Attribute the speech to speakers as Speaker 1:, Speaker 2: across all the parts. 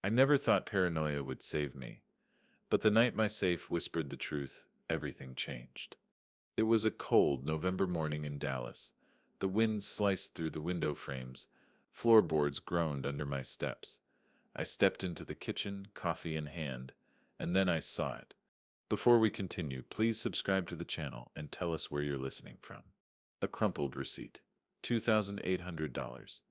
Speaker 1: I never thought paranoia would save me, but the night my safe whispered the truth, everything changed. It was a cold November morning in Dallas. The wind sliced through the window frames. Floorboards groaned under my steps. I stepped into the kitchen, coffee in hand, and then I saw it. Before we continue, please subscribe to the channel and tell us where you're listening from. A crumpled receipt. $2,800.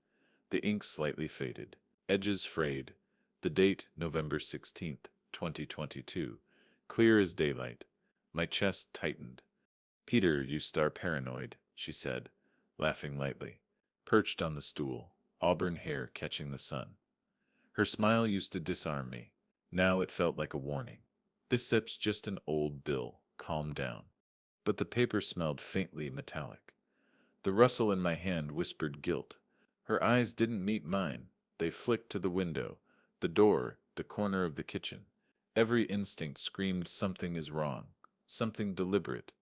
Speaker 1: The ink slightly faded. Edges frayed. The date, November 16th, 2022. Clear as daylight. My chest tightened. "Peter, you star paranoid," she said, laughing lightly. Perched on the stool, auburn hair catching the sun. Her smile used to disarm me. Now it felt like a warning. "This step's just an old bill. Calm down." But the paper smelled faintly metallic. The rustle in my hand whispered guilt. Her eyes didn't meet mine. They flicked to the window, the door, the corner of the kitchen. Every instinct screamed something is wrong, something deliberate.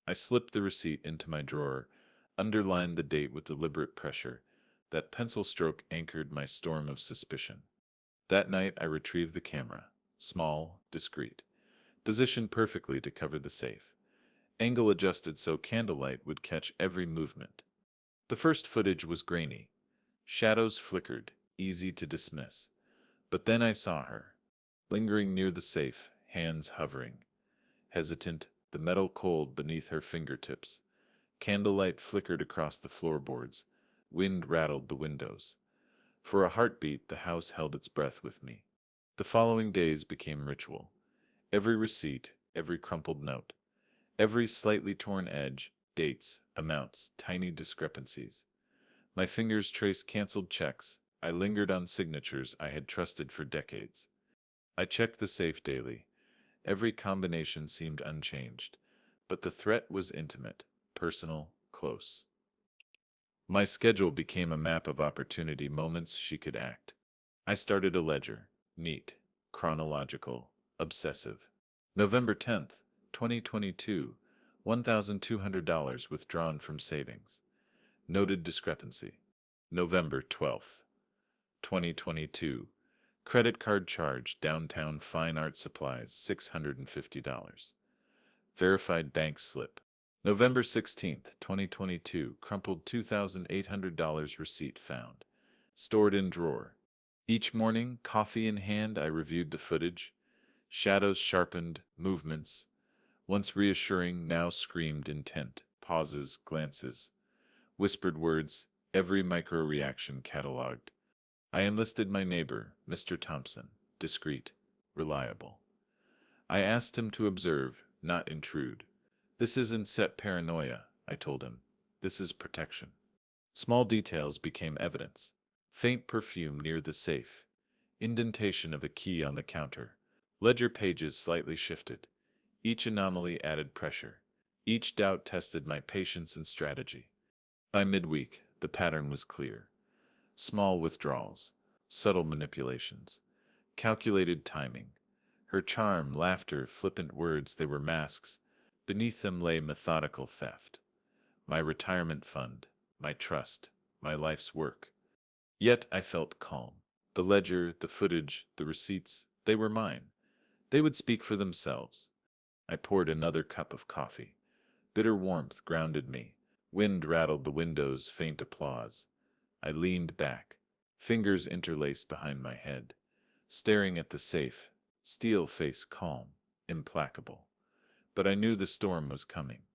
Speaker 1: I slipped the receipt into my drawer, underlined the date with deliberate pressure. That pencil stroke anchored my storm of suspicion. That night I retrieved the camera, small, discreet, positioned perfectly to cover the safe, angle adjusted so candlelight would catch every movement. The first footage was grainy. Shadows flickered, easy to dismiss. But then I saw her, lingering near the safe, hands hovering. Hesitant, the metal cold beneath her fingertips. Candlelight flickered across the floorboards. Wind rattled the windows. For a heartbeat, the house held its breath with me. The following days became ritual. Every receipt, every crumpled note, every slightly torn edge, dates, amounts, tiny discrepancies. My fingers traced canceled checks. I lingered on signatures I had trusted for decades. I checked the safe daily. Every combination seemed unchanged, but the threat was intimate, personal, close. My schedule became a map of opportunity moments she could act. I started a ledger, neat, chronological, obsessive. November 10th, 2022, $1,200 withdrawn from savings. Noted discrepancy. November 12th, 2022, credit card charge, downtown fine art supplies, $650. Verified bank slip. November 16th, 2022, crumpled $2,800 receipt found. Stored in drawer. Each morning, coffee in hand, I reviewed the footage. Shadows sharpened, movements, once reassuring, now screamed intent. Pauses, glances, whispered words, every micro-reaction catalogued. I enlisted my neighbor, Mr. Thompson, discreet, reliable. I asked him to observe, not intrude. "This isn't set paranoia," I told him. "This is protection." Small details became evidence. Faint perfume near the safe. Indentation of a key on the counter. Ledger pages slightly shifted. Each anomaly added pressure. Each doubt tested my patience and strategy. By midweek, the pattern was clear. Small withdrawals, subtle manipulations, calculated timing. Her charm, laughter, flippant words, they were masks. Beneath them lay methodical theft. My retirement fund, my trust, my life's work. Yet I felt calm. The ledger, the footage, the receipts, they were mine. They would speak for themselves. I poured another cup of coffee. Bitter warmth grounded me. Wind rattled the windows, faint applause. I leaned back, fingers interlaced behind my head, staring at the safe, steel face calm, implacable. But I knew the storm was coming.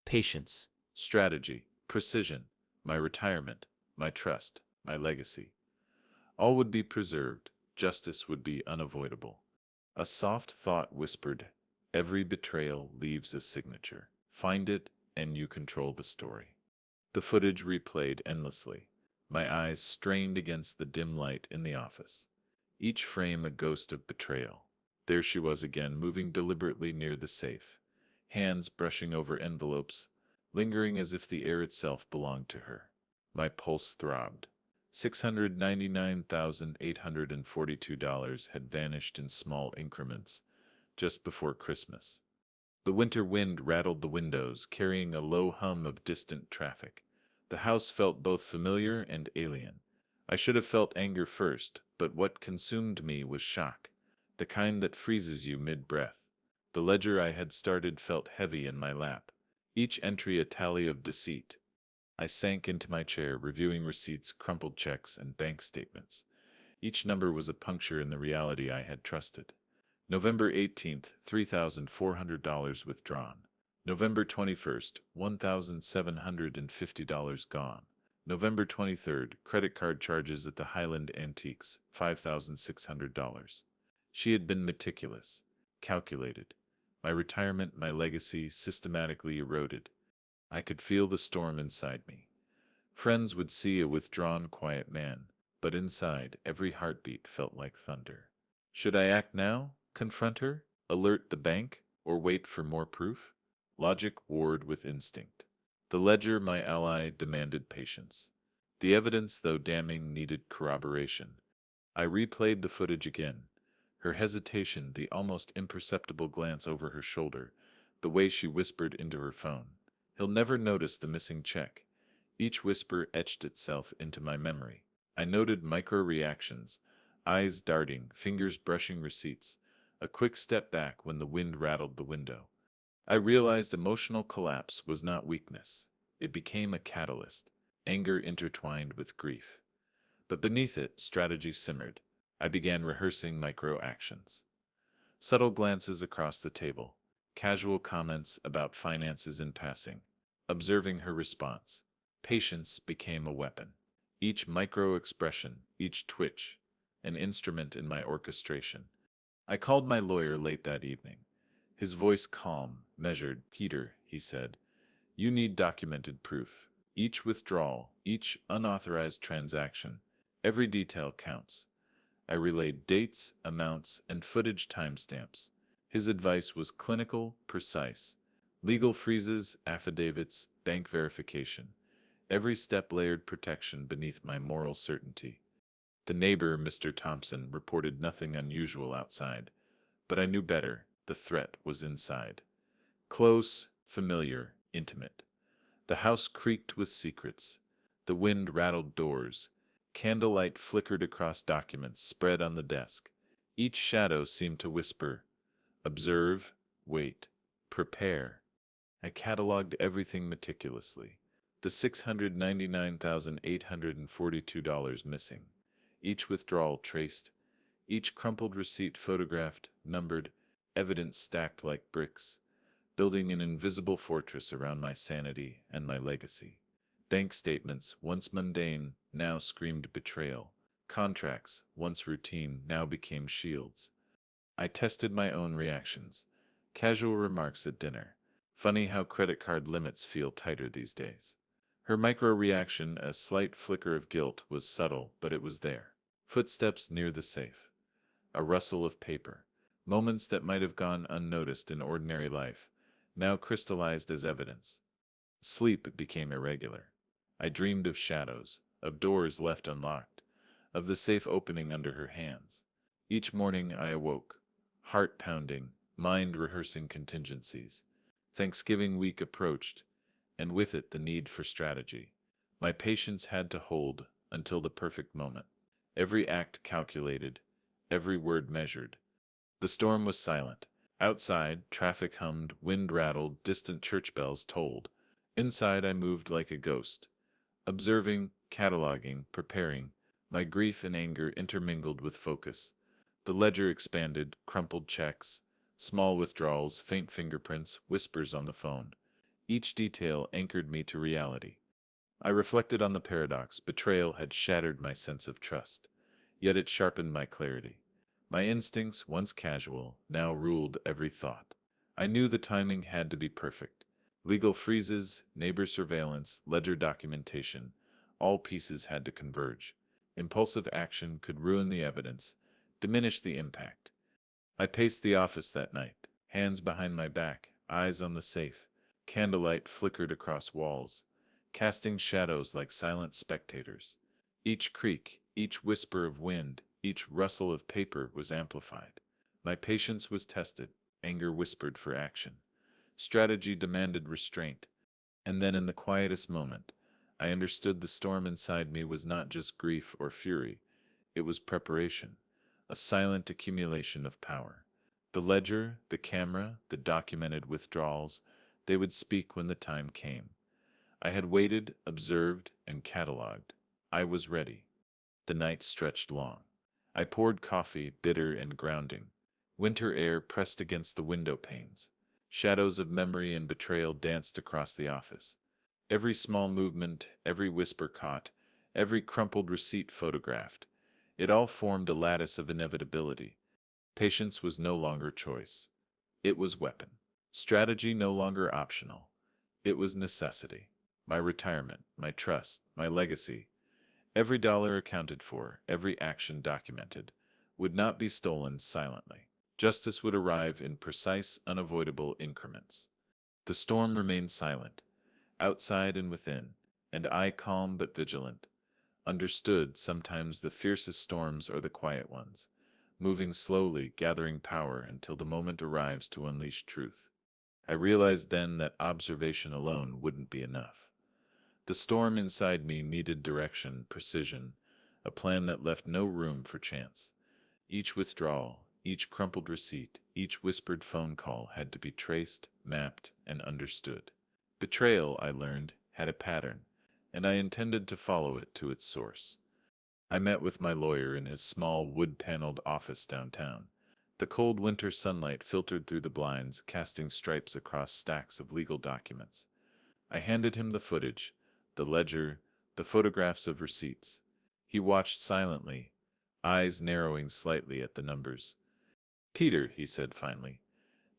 Speaker 1: Patience, strategy, precision, my retirement, my trust, my legacy. All would be preserved, justice would be unavoidable. A soft thought whispered, "Every betrayal leaves a signature. Find it, and you control the story." The footage replayed endlessly, my eyes strained against the dim light in the office. Each frame a ghost of betrayal. There she was again, moving deliberately near the safe, hands brushing over envelopes, lingering as if the air itself belonged to her. My pulse throbbed. $699,842 had vanished in small increments, just before Christmas. The winter wind rattled the windows, carrying a low hum of distant traffic. The house felt both familiar and alien. I should have felt anger first, But what consumed me was shock, the kind that freezes you mid-breath. The ledger I had started felt heavy in my lap, each entry a tally of deceit. I sank into my chair, reviewing receipts, crumpled checks, and bank statements. Each number was a puncture in the reality I had trusted. November 18th, $3,400 withdrawn. November 21st, $1,750 gone. November 23rd, credit card charges at the Highland Antiques, $5,600. She had been meticulous, calculated. My retirement, my legacy, systematically eroded. I could feel the storm inside me. Friends would see a withdrawn, quiet man, but inside, every heartbeat felt like thunder. Should I act now? Confront her? Alert the bank? Or wait for more proof? Logic warred with instinct. The ledger, my ally, demanded patience. The evidence, though damning, needed corroboration. I replayed the footage again. Her hesitation, the almost imperceptible glance over her shoulder, the way she whispered into her phone. He'll never notice the missing check. Each whisper etched itself into my memory. I noted micro-reactions, eyes darting, fingers brushing receipts, a quick step back when the wind rattled the window. I realized emotional collapse was not weakness. It became a catalyst, anger intertwined with grief. But beneath it, strategy simmered. I began rehearsing micro-actions. Subtle glances across the table, casual comments about finances in passing, observing her response. Patience became a weapon. Each micro-expression, each twitch, an instrument in my orchestration. I called my lawyer late that evening. His voice calm, measured. "Peter," he said, "you need documented proof. Each withdrawal, each unauthorized transaction, every detail counts." I relayed dates, amounts, and footage timestamps. His advice was clinical, precise. Legal freezes, affidavits, bank verification. Every step layered protection beneath my moral certainty. The neighbor, Mr. Thompson, reported nothing unusual outside, but I knew better. The threat was inside. Close, familiar, intimate. The house creaked with secrets. The wind rattled doors. Candlelight flickered across documents spread on the desk. Each shadow seemed to whisper, "Observe, wait, prepare." I cataloged everything meticulously. The $699,842 missing. Each withdrawal traced. Each crumpled receipt photographed, numbered, evidence stacked like bricks, building an invisible fortress around my sanity and my legacy. Bank statements, once mundane, now screamed betrayal. Contracts, once routine, now became shields. I tested my own reactions. Casual remarks at dinner. Funny how credit card limits feel tighter these days. Her micro-reaction, a slight flicker of guilt, was subtle, but it was there. Footsteps near the safe. A rustle of paper. Moments that might have gone unnoticed in ordinary life, now crystallized as evidence. Sleep became irregular. I dreamed of shadows, of doors left unlocked, of the safe opening under her hands. Each morning I awoke, heart pounding, mind rehearsing contingencies. Thanksgiving week approached, and with it the need for strategy. My patience had to hold until the perfect moment. Every act calculated, every word measured. The storm was silent. Outside, traffic hummed, wind rattled, distant church bells tolled. Inside, I moved like a ghost, observing, cataloging, preparing. My grief and anger intermingled with focus. The ledger expanded, crumpled checks, small withdrawals, faint fingerprints, whispers on the phone. Each detail anchored me to reality. I reflected on the paradox. Betrayal had shattered my sense of trust, yet it sharpened my clarity. My instincts, once casual, now ruled every thought. I knew the timing had to be perfect. Legal freezes, neighbor surveillance, ledger documentation, all pieces had to converge. Impulsive action could ruin the evidence, diminish the impact. I paced the office that night, hands behind my back, eyes on the safe. Candlelight flickered across walls, casting shadows like silent spectators. Each creak, each whisper of wind, each rustle of paper was amplified. My patience was tested, anger whispered for action. Strategy demanded restraint. And then in the quietest moment, I understood the storm inside me was not just grief or fury. It was preparation, a silent accumulation of power. The ledger, the camera, the documented withdrawals, they would speak when the time came. I had waited, observed, and catalogued. I was ready. The night stretched long. I poured coffee, bitter and grounding. Winter air pressed against the window panes. Shadows of memory and betrayal danced across the office. Every small movement, every whisper caught, every crumpled receipt photographed. It all formed a lattice of inevitability. Patience was no longer choice. It was weapon. Strategy no longer optional. It was necessity. My retirement, my trust, my legacy. Every dollar accounted for, every action documented, would not be stolen silently. Justice would arrive in precise, unavoidable increments. The storm remained silent, outside and within, and I calm but vigilant. Understood, sometimes the fiercest storms are the quiet ones, moving slowly, gathering power until the moment arrives to unleash truth. I realized then that observation alone wouldn't be enough. The storm inside me needed direction, precision, a plan that left no room for chance. Each withdrawal, each crumpled receipt, each whispered phone call had to be traced, mapped, and understood. Betrayal, I learned, had a pattern, and I intended to follow it to its source. I met with my lawyer in his small wood-paneled office downtown. The cold winter sunlight filtered through the blinds, casting stripes across stacks of legal documents. I handed him the footage, the ledger, the photographs of receipts. He watched silently, eyes narrowing slightly at the numbers. "Peter," he said finally,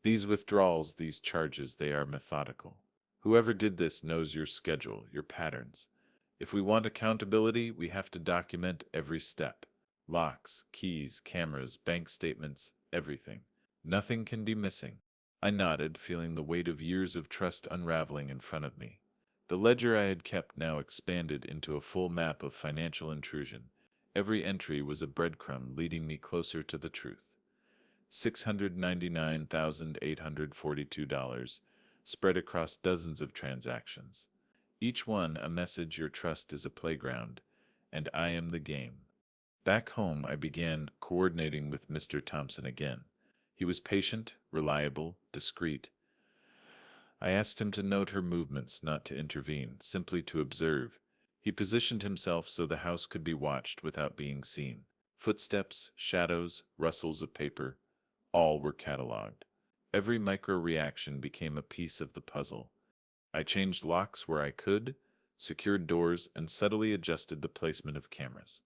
Speaker 1: "these withdrawals, these charges, they are methodical. Whoever did this knows your schedule, your patterns. If we want accountability, we have to document every step. Locks, keys, cameras, bank statements, everything. Nothing can be missing." I nodded, feeling the weight of years of trust unraveling in front of me. The ledger I had kept now expanded into a full map of financial intrusion. Every entry was a breadcrumb leading me closer to the truth. $699,842, spread across dozens of transactions. Each one a message: your trust is a playground, and I am the game. Back home, I began coordinating with Mr. Thompson again. He was patient, reliable, discreet. I asked him to note her movements, not to intervene, simply to observe. He positioned himself so the house could be watched without being seen. Footsteps, shadows, rustles of paper, all were catalogued. Every micro-reaction became a piece of the puzzle. I changed locks where I could, secured doors, and subtly adjusted the placement of cameras.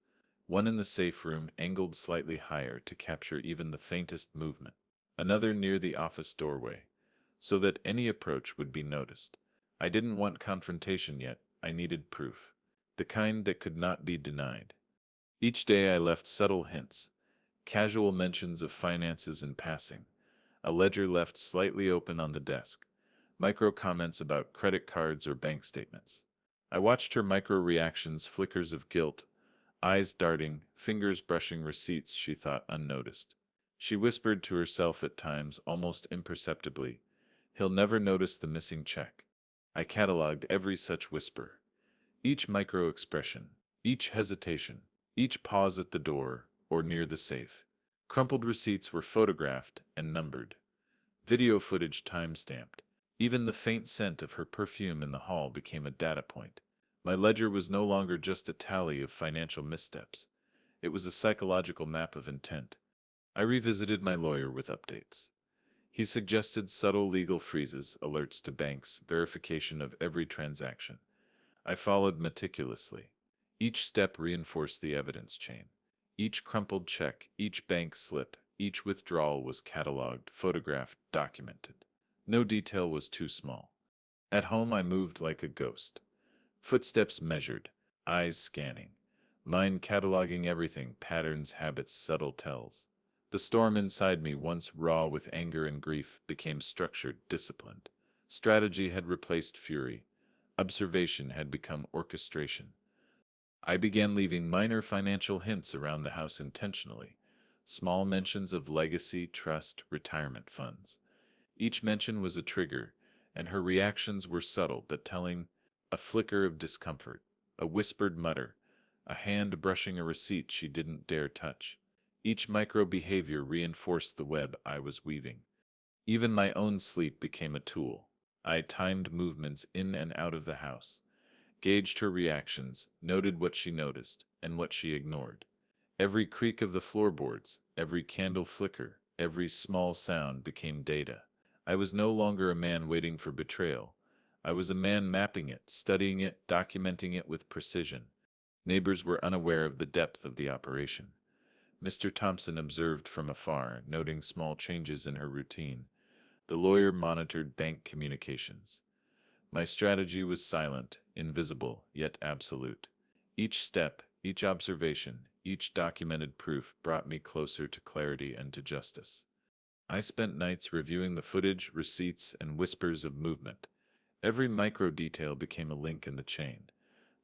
Speaker 1: One in the safe room angled slightly higher to capture even the faintest movement. Another near the office doorway, so that any approach would be noticed. I didn't want confrontation yet, I needed proof. The kind that could not be denied. Each day I left subtle hints, casual mentions of finances in passing, a ledger left slightly open on the desk, micro comments about credit cards or bank statements. I watched her micro reactions, flickers of guilt, eyes darting, fingers brushing receipts she thought unnoticed. She whispered to herself at times, almost imperceptibly, "He'll never notice the missing check." I catalogued every such whisper, each micro expression, each hesitation, each pause at the door or near the safe. Crumpled receipts were photographed and numbered. Video footage time-stamped. Even the faint scent of her perfume in the hall became a data point. My ledger was no longer just a tally of financial missteps. It was a psychological map of intent. I revisited my lawyer with updates. He suggested subtle legal freezes, alerts to banks, verification of every transaction. I followed meticulously. Each step reinforced the evidence chain. Each crumpled check, each bank slip, each withdrawal was catalogued, photographed, documented. No detail was too small. At home I moved like a ghost. Footsteps measured, eyes scanning, mind cataloging everything: patterns, habits, subtle tells. The storm inside me, once raw with anger and grief, became structured, disciplined. Strategy had replaced fury. Observation had become orchestration. I began leaving minor financial hints around the house intentionally. Small mentions of legacy, trust, retirement funds. Each mention was a trigger, and her reactions were subtle but telling: a flicker of discomfort, a whispered mutter, a hand brushing a receipt she didn't dare touch. Each micro behavior reinforced the web I was weaving. Even my own sleep became a tool. I timed movements in and out of the house, gauged her reactions, noted what she noticed and what she ignored. Every creak of the floorboards, every candle flicker, every small sound became data. I was no longer a man waiting for betrayal. I was a man mapping it, studying it, documenting it with precision. Neighbors were unaware of the depth of the operation. Mr. Thompson observed from afar, noting small changes in her routine. The lawyer monitored bank communications. My strategy was silent, invisible, yet absolute. Each step, each observation, each documented proof brought me closer to clarity and to justice. I spent nights reviewing the footage, receipts, and whispers of movement. Every micro detail became a link in the chain.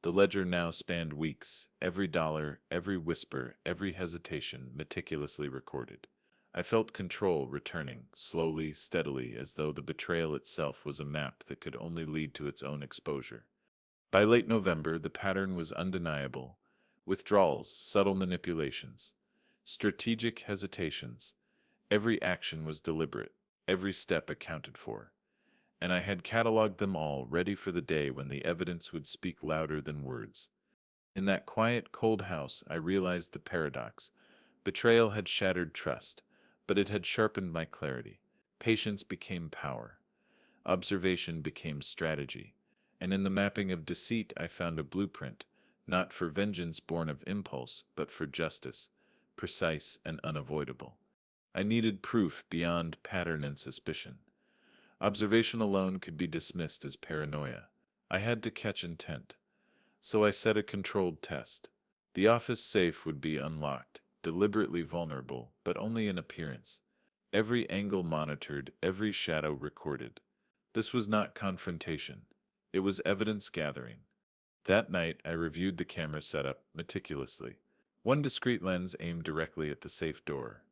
Speaker 1: The ledger now spanned weeks, every dollar, every whisper, every hesitation meticulously recorded. I felt control returning, slowly, steadily, as though the betrayal itself was a map that could only lead to its own exposure. By late November, the pattern was undeniable. Withdrawals, subtle manipulations, strategic hesitations. Every action was deliberate, every step accounted for. And I had cataloged them all, ready for the day when the evidence would speak louder than words. In that quiet, cold house, I realized the paradox. Betrayal had shattered trust, but it had sharpened my clarity. Patience became power. Observation became strategy. And in the mapping of deceit, I found a blueprint, not for vengeance born of impulse, but for justice, precise and unavoidable. I needed proof beyond pattern and suspicion. Observation alone could be dismissed as paranoia. I had to catch intent. So I set a controlled test. The office safe would be unlocked, deliberately vulnerable, but only in appearance. Every angle monitored, every shadow recorded. This was not confrontation. It was evidence gathering. That night, I reviewed the camera setup meticulously. One discrete lens aimed directly at the safe door,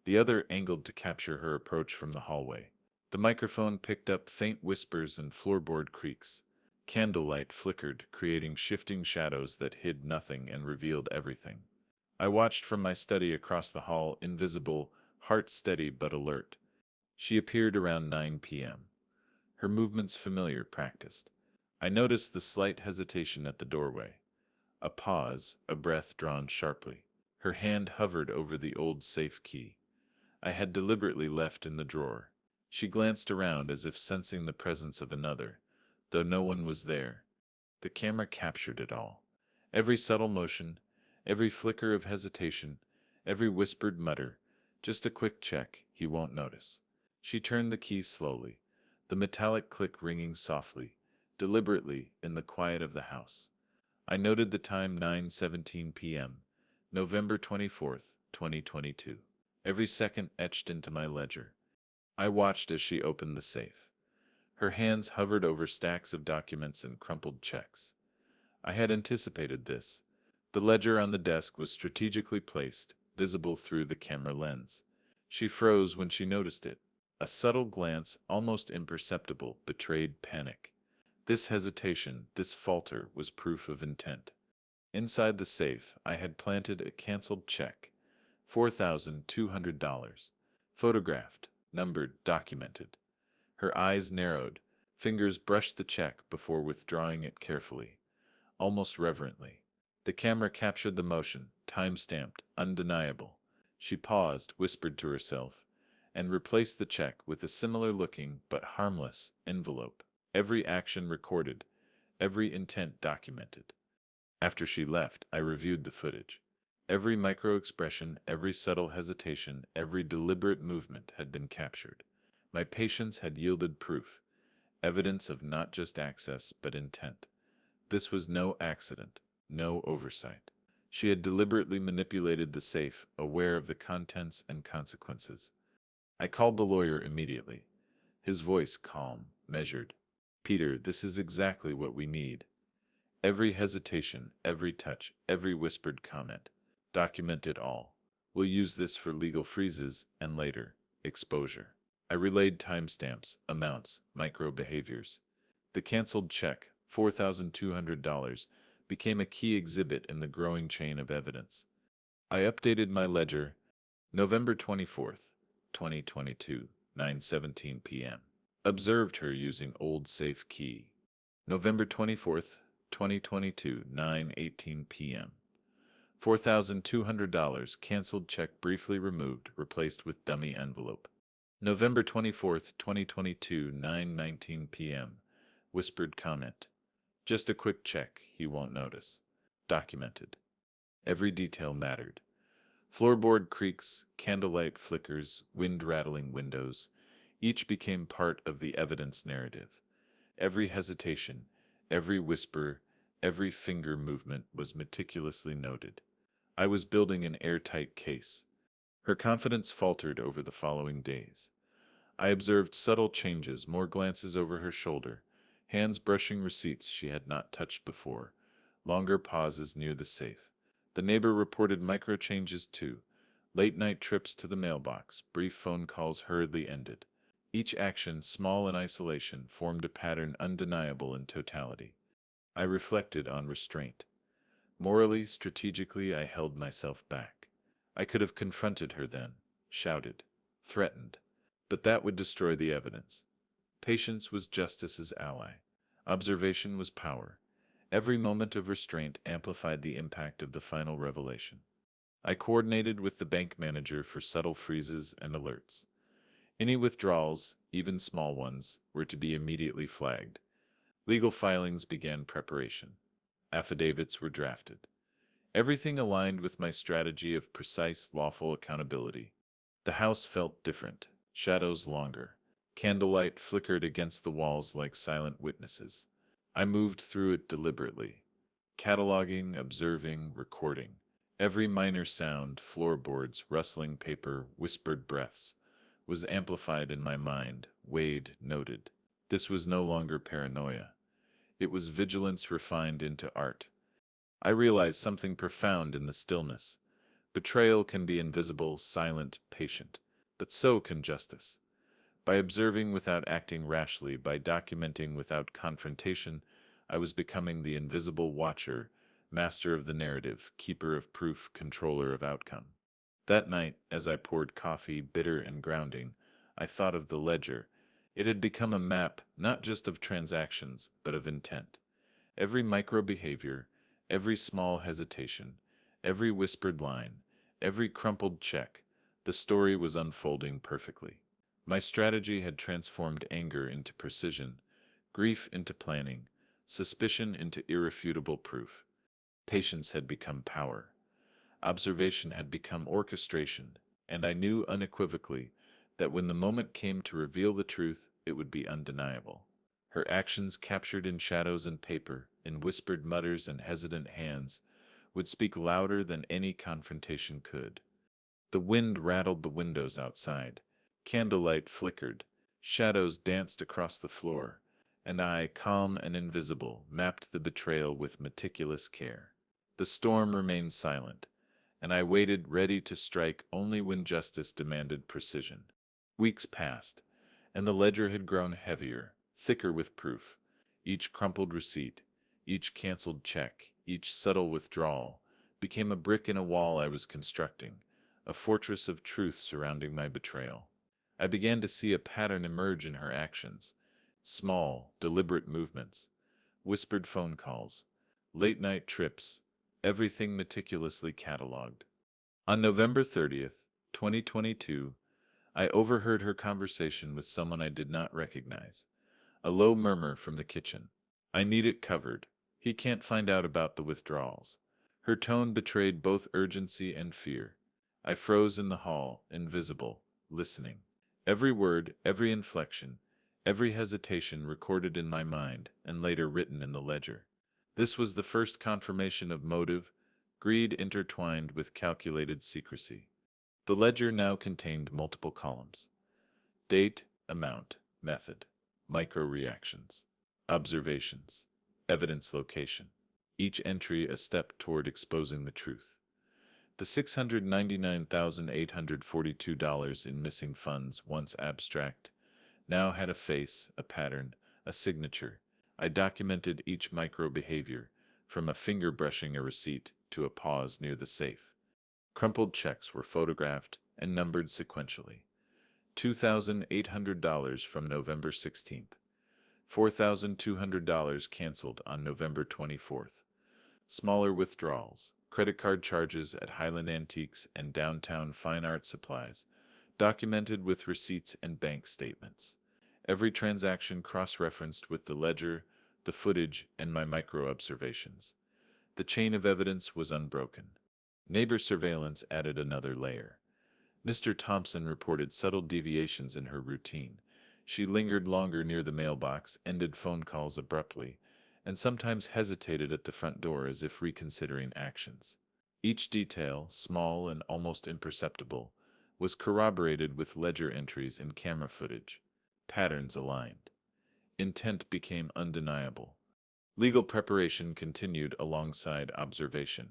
Speaker 1: the other angled to capture her approach from the hallway. The microphone picked up faint whispers and floorboard creaks. Candlelight flickered, creating shifting shadows that hid nothing and revealed everything. I watched from my study across the hall, invisible, heart steady but alert. She appeared around 9 p.m. Her movements familiar, practiced. I noticed the slight hesitation at the doorway. A pause, a breath drawn sharply. Her hand hovered over the old safe key I had deliberately left in the drawer. She glanced around as if sensing the presence of another, though no one was there. The camera captured it all. Every subtle motion, every flicker of hesitation, every whispered mutter. Just a quick check, he won't notice. She turned the key slowly, the metallic click ringing softly, deliberately, in the quiet of the house. I noted the time, 9:17 p.m., November 24th, 2022. Every second etched into my ledger. I watched as she opened the safe. Her hands hovered over stacks of documents and crumpled checks. I had anticipated this. The ledger on the desk was strategically placed, visible through the camera lens. She froze when she noticed it. A subtle glance, almost imperceptible, betrayed panic. This hesitation, this falter, was proof of intent. Inside the safe, I had planted a canceled check. $4,200. Photographed, numbered, documented. Her eyes narrowed, fingers brushed the check before withdrawing it carefully, almost reverently. The camera captured the motion, time-stamped, undeniable. She paused, whispered to herself, and replaced the check with a similar-looking but harmless envelope. Every action recorded, every intent documented. After she left, I reviewed the footage. Every micro-expression, every subtle hesitation, every deliberate movement had been captured. My patience had yielded proof, evidence of not just access but intent. This was no accident, no oversight. She had deliberately manipulated the safe, aware of the contents and consequences. I called the lawyer immediately, his voice calm, measured. "Peter, this is exactly what we need. Every hesitation, every touch, every whispered comment. Document it all. We'll use this for legal freezes and later, exposure." I relayed timestamps, amounts, micro behaviors. The canceled check, $4,200, became a key exhibit in the growing chain of evidence. I updated my ledger, November 24th, 2022, 9:17 p.m. Observed her using old safe key. November 24th, 2022, 9:18 p.m. $4,200 canceled check briefly removed, replaced with dummy envelope. November 24th, 2022, 9:19 p.m. Whispered comment. Just a quick check, he won't notice. Documented. Every detail mattered. Floorboard creaks, candlelight flickers, wind rattling windows. Each became part of the evidence narrative. Every hesitation, every whisper, every finger movement was meticulously noted. I was building an airtight case. Her confidence faltered over the following days. I observed subtle changes, more glances over her shoulder, hands brushing receipts she had not touched before, longer pauses near the safe. The neighbor reported micro changes too. Late-night trips to the mailbox, brief phone calls hurriedly ended. Each action, small in isolation, formed a pattern undeniable in totality. I reflected on restraint. Morally, strategically, I held myself back. I could have confronted her then, shouted, threatened, but that would destroy the evidence. Patience was justice's ally. Observation was power. Every moment of restraint amplified the impact of the final revelation. I coordinated with the bank manager for subtle freezes and alerts. Any withdrawals, even small ones, were to be immediately flagged. Legal filings began preparation. Affidavits were drafted. Everything aligned with my strategy of precise, lawful accountability. The house felt different, shadows longer. Candlelight flickered against the walls like silent witnesses. I moved through it deliberately, cataloging, observing, recording. Every minor sound, floorboards, rustling paper, whispered breaths, was amplified in my mind, weighed, noted. This was no longer paranoia. It was vigilance refined into art. I realized something profound in the stillness. Betrayal can be invisible, silent, patient, but so can justice. By observing without acting rashly, by documenting without confrontation, I was becoming the invisible watcher, master of the narrative, keeper of proof, controller of outcome. That night, as I poured coffee, bitter and grounding, I thought of the ledger. It had become a map, not just of transactions, but of intent. Every micro-behavior, every small hesitation, every whispered line, every crumpled check, the story was unfolding perfectly. My strategy had transformed anger into precision, grief into planning, suspicion into irrefutable proof. Patience had become power. Observation had become orchestration, and I knew unequivocally that when the moment came to reveal the truth, it would be undeniable. Her actions, captured in shadows and paper, in whispered mutters and hesitant hands, would speak louder than any confrontation could. The wind rattled the windows outside. Candlelight flickered. Shadows danced across the floor, and I, calm and invisible, mapped the betrayal with meticulous care. The storm remained silent, and I waited ready to strike only when justice demanded precision. Weeks passed, and the ledger had grown heavier, thicker with proof. Each crumpled receipt, each canceled check, each subtle withdrawal, became a brick in a wall I was constructing, a fortress of truth surrounding my betrayal. I began to see a pattern emerge in her actions. Small, deliberate movements, whispered phone calls, late-night trips, everything meticulously catalogued. On November 30th, 2022, I overheard her conversation with someone I did not recognize. A low murmur from the kitchen. "I need it covered. He can't find out about the withdrawals." Her tone betrayed both urgency and fear. I froze in the hall, invisible, listening. Every word, every inflection, every hesitation recorded in my mind and later written in the ledger. This was the first confirmation of motive, greed intertwined with calculated secrecy. The ledger now contained multiple columns. Date, amount, method, micro-reactions, observations, evidence location. Each entry a step toward exposing the truth. The $699,842 in missing funds, once abstract, now had a face, a pattern, a signature. I documented each micro-behavior, from a finger brushing a receipt to a pause near the safe. Crumpled checks were photographed and numbered sequentially. $2,800 from November 16th. $4,200 canceled on November 24th. Smaller withdrawals, credit card charges at Highland Antiques and Downtown Fine Art Supplies, documented with receipts and bank statements. Every transaction cross-referenced with the ledger, the footage, and my micro-observations. The chain of evidence was unbroken. Neighbor surveillance added another layer. Mr. Thompson reported subtle deviations in her routine. She lingered longer near the mailbox, ended phone calls abruptly, and sometimes hesitated at the front door as if reconsidering actions. Each detail, small and almost imperceptible, was corroborated with ledger entries and camera footage. Patterns aligned. Intent became undeniable. Legal preparation continued alongside observation.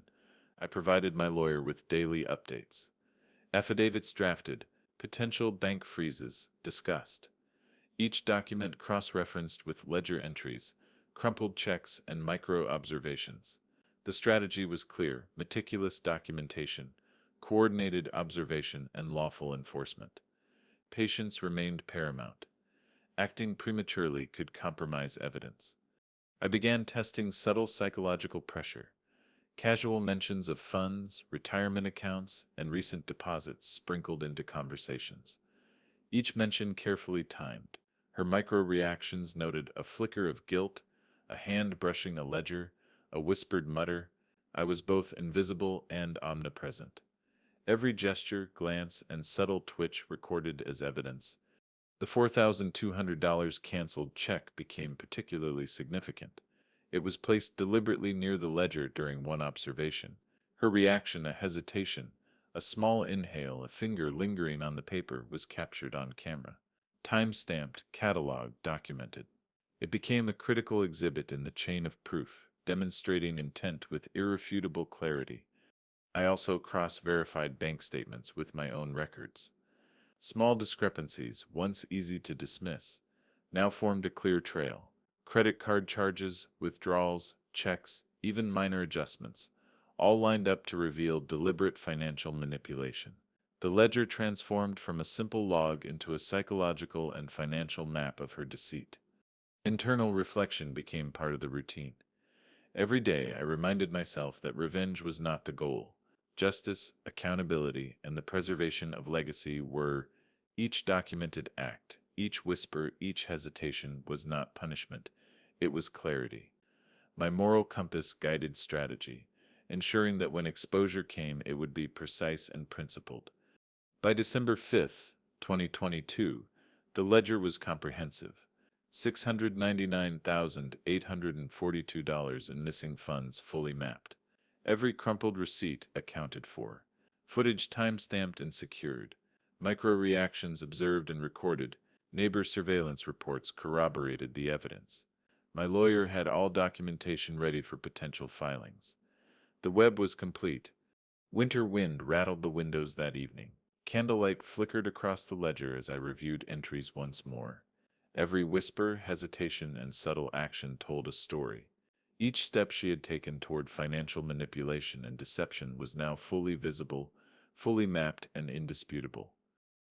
Speaker 1: I provided my lawyer with daily updates. Affidavits drafted, potential bank freezes discussed. Each document cross-referenced with ledger entries, crumpled checks, and micro-observations. The strategy was clear: meticulous documentation, coordinated observation, and lawful enforcement. Patience remained paramount. Acting prematurely could compromise evidence. I began testing subtle psychological pressure. Casual mentions of funds, retirement accounts, and recent deposits sprinkled into conversations. Each mention carefully timed. Her micro-reactions noted a flicker of guilt, a hand brushing a ledger, a whispered mutter. I was both invisible and omnipresent. Every gesture, glance, and subtle twitch recorded as evidence. The $4,200 canceled check became particularly significant. It was placed deliberately near the ledger during one observation. Her reaction, a hesitation, a small inhale, a finger lingering on the paper, was captured on camera. Time-stamped, cataloged, documented. It became a critical exhibit in the chain of proof, demonstrating intent with irrefutable clarity. I also cross-verified bank statements with my own records. Small discrepancies, once easy to dismiss, now formed a clear trail. Credit card charges, withdrawals, checks, even minor adjustments, all lined up to reveal deliberate financial manipulation. The ledger transformed from a simple log into a psychological and financial map of her deceit. Internal reflection became part of the routine. Every day I reminded myself that revenge was not the goal. Justice, accountability, and the preservation of legacy were. Each documented act, each whisper, each hesitation was not punishment. It was clarity. My moral compass guided strategy, ensuring that when exposure came, it would be precise and principled. By December 5th, 2022, the ledger was comprehensive. $699,842 in missing funds fully mapped. Every crumpled receipt accounted for. Footage time-stamped and secured. Micro-reactions observed and recorded. Neighbor surveillance reports corroborated the evidence. My lawyer had all documentation ready for potential filings. The web was complete. Winter wind rattled the windows that evening. Candlelight flickered across the ledger as I reviewed entries once more. Every whisper, hesitation, and subtle action told a story. Each step she had taken toward financial manipulation and deception was now fully visible, fully mapped, and indisputable.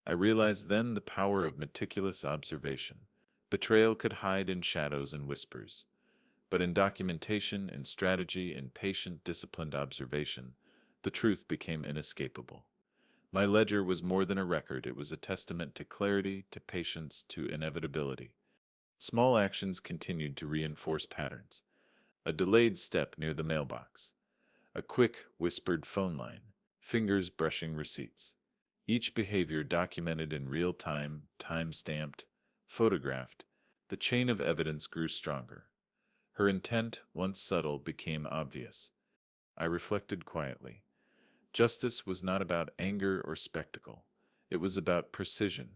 Speaker 1: I realized then the power of meticulous observation. Betrayal could hide in shadows and whispers. But in documentation, in strategy, in patient, disciplined observation, the truth became inescapable. My ledger was more than a record. It was a testament to clarity, to patience, to inevitability. Small actions continued to reinforce patterns. A delayed step near the mailbox. A quick, whispered phone line. Fingers brushing receipts. Each behavior documented in real time, time-stamped, photographed. The chain of evidence grew stronger. Her intent, once subtle, became obvious. I reflected quietly. Justice was not about anger or spectacle. It was about precision,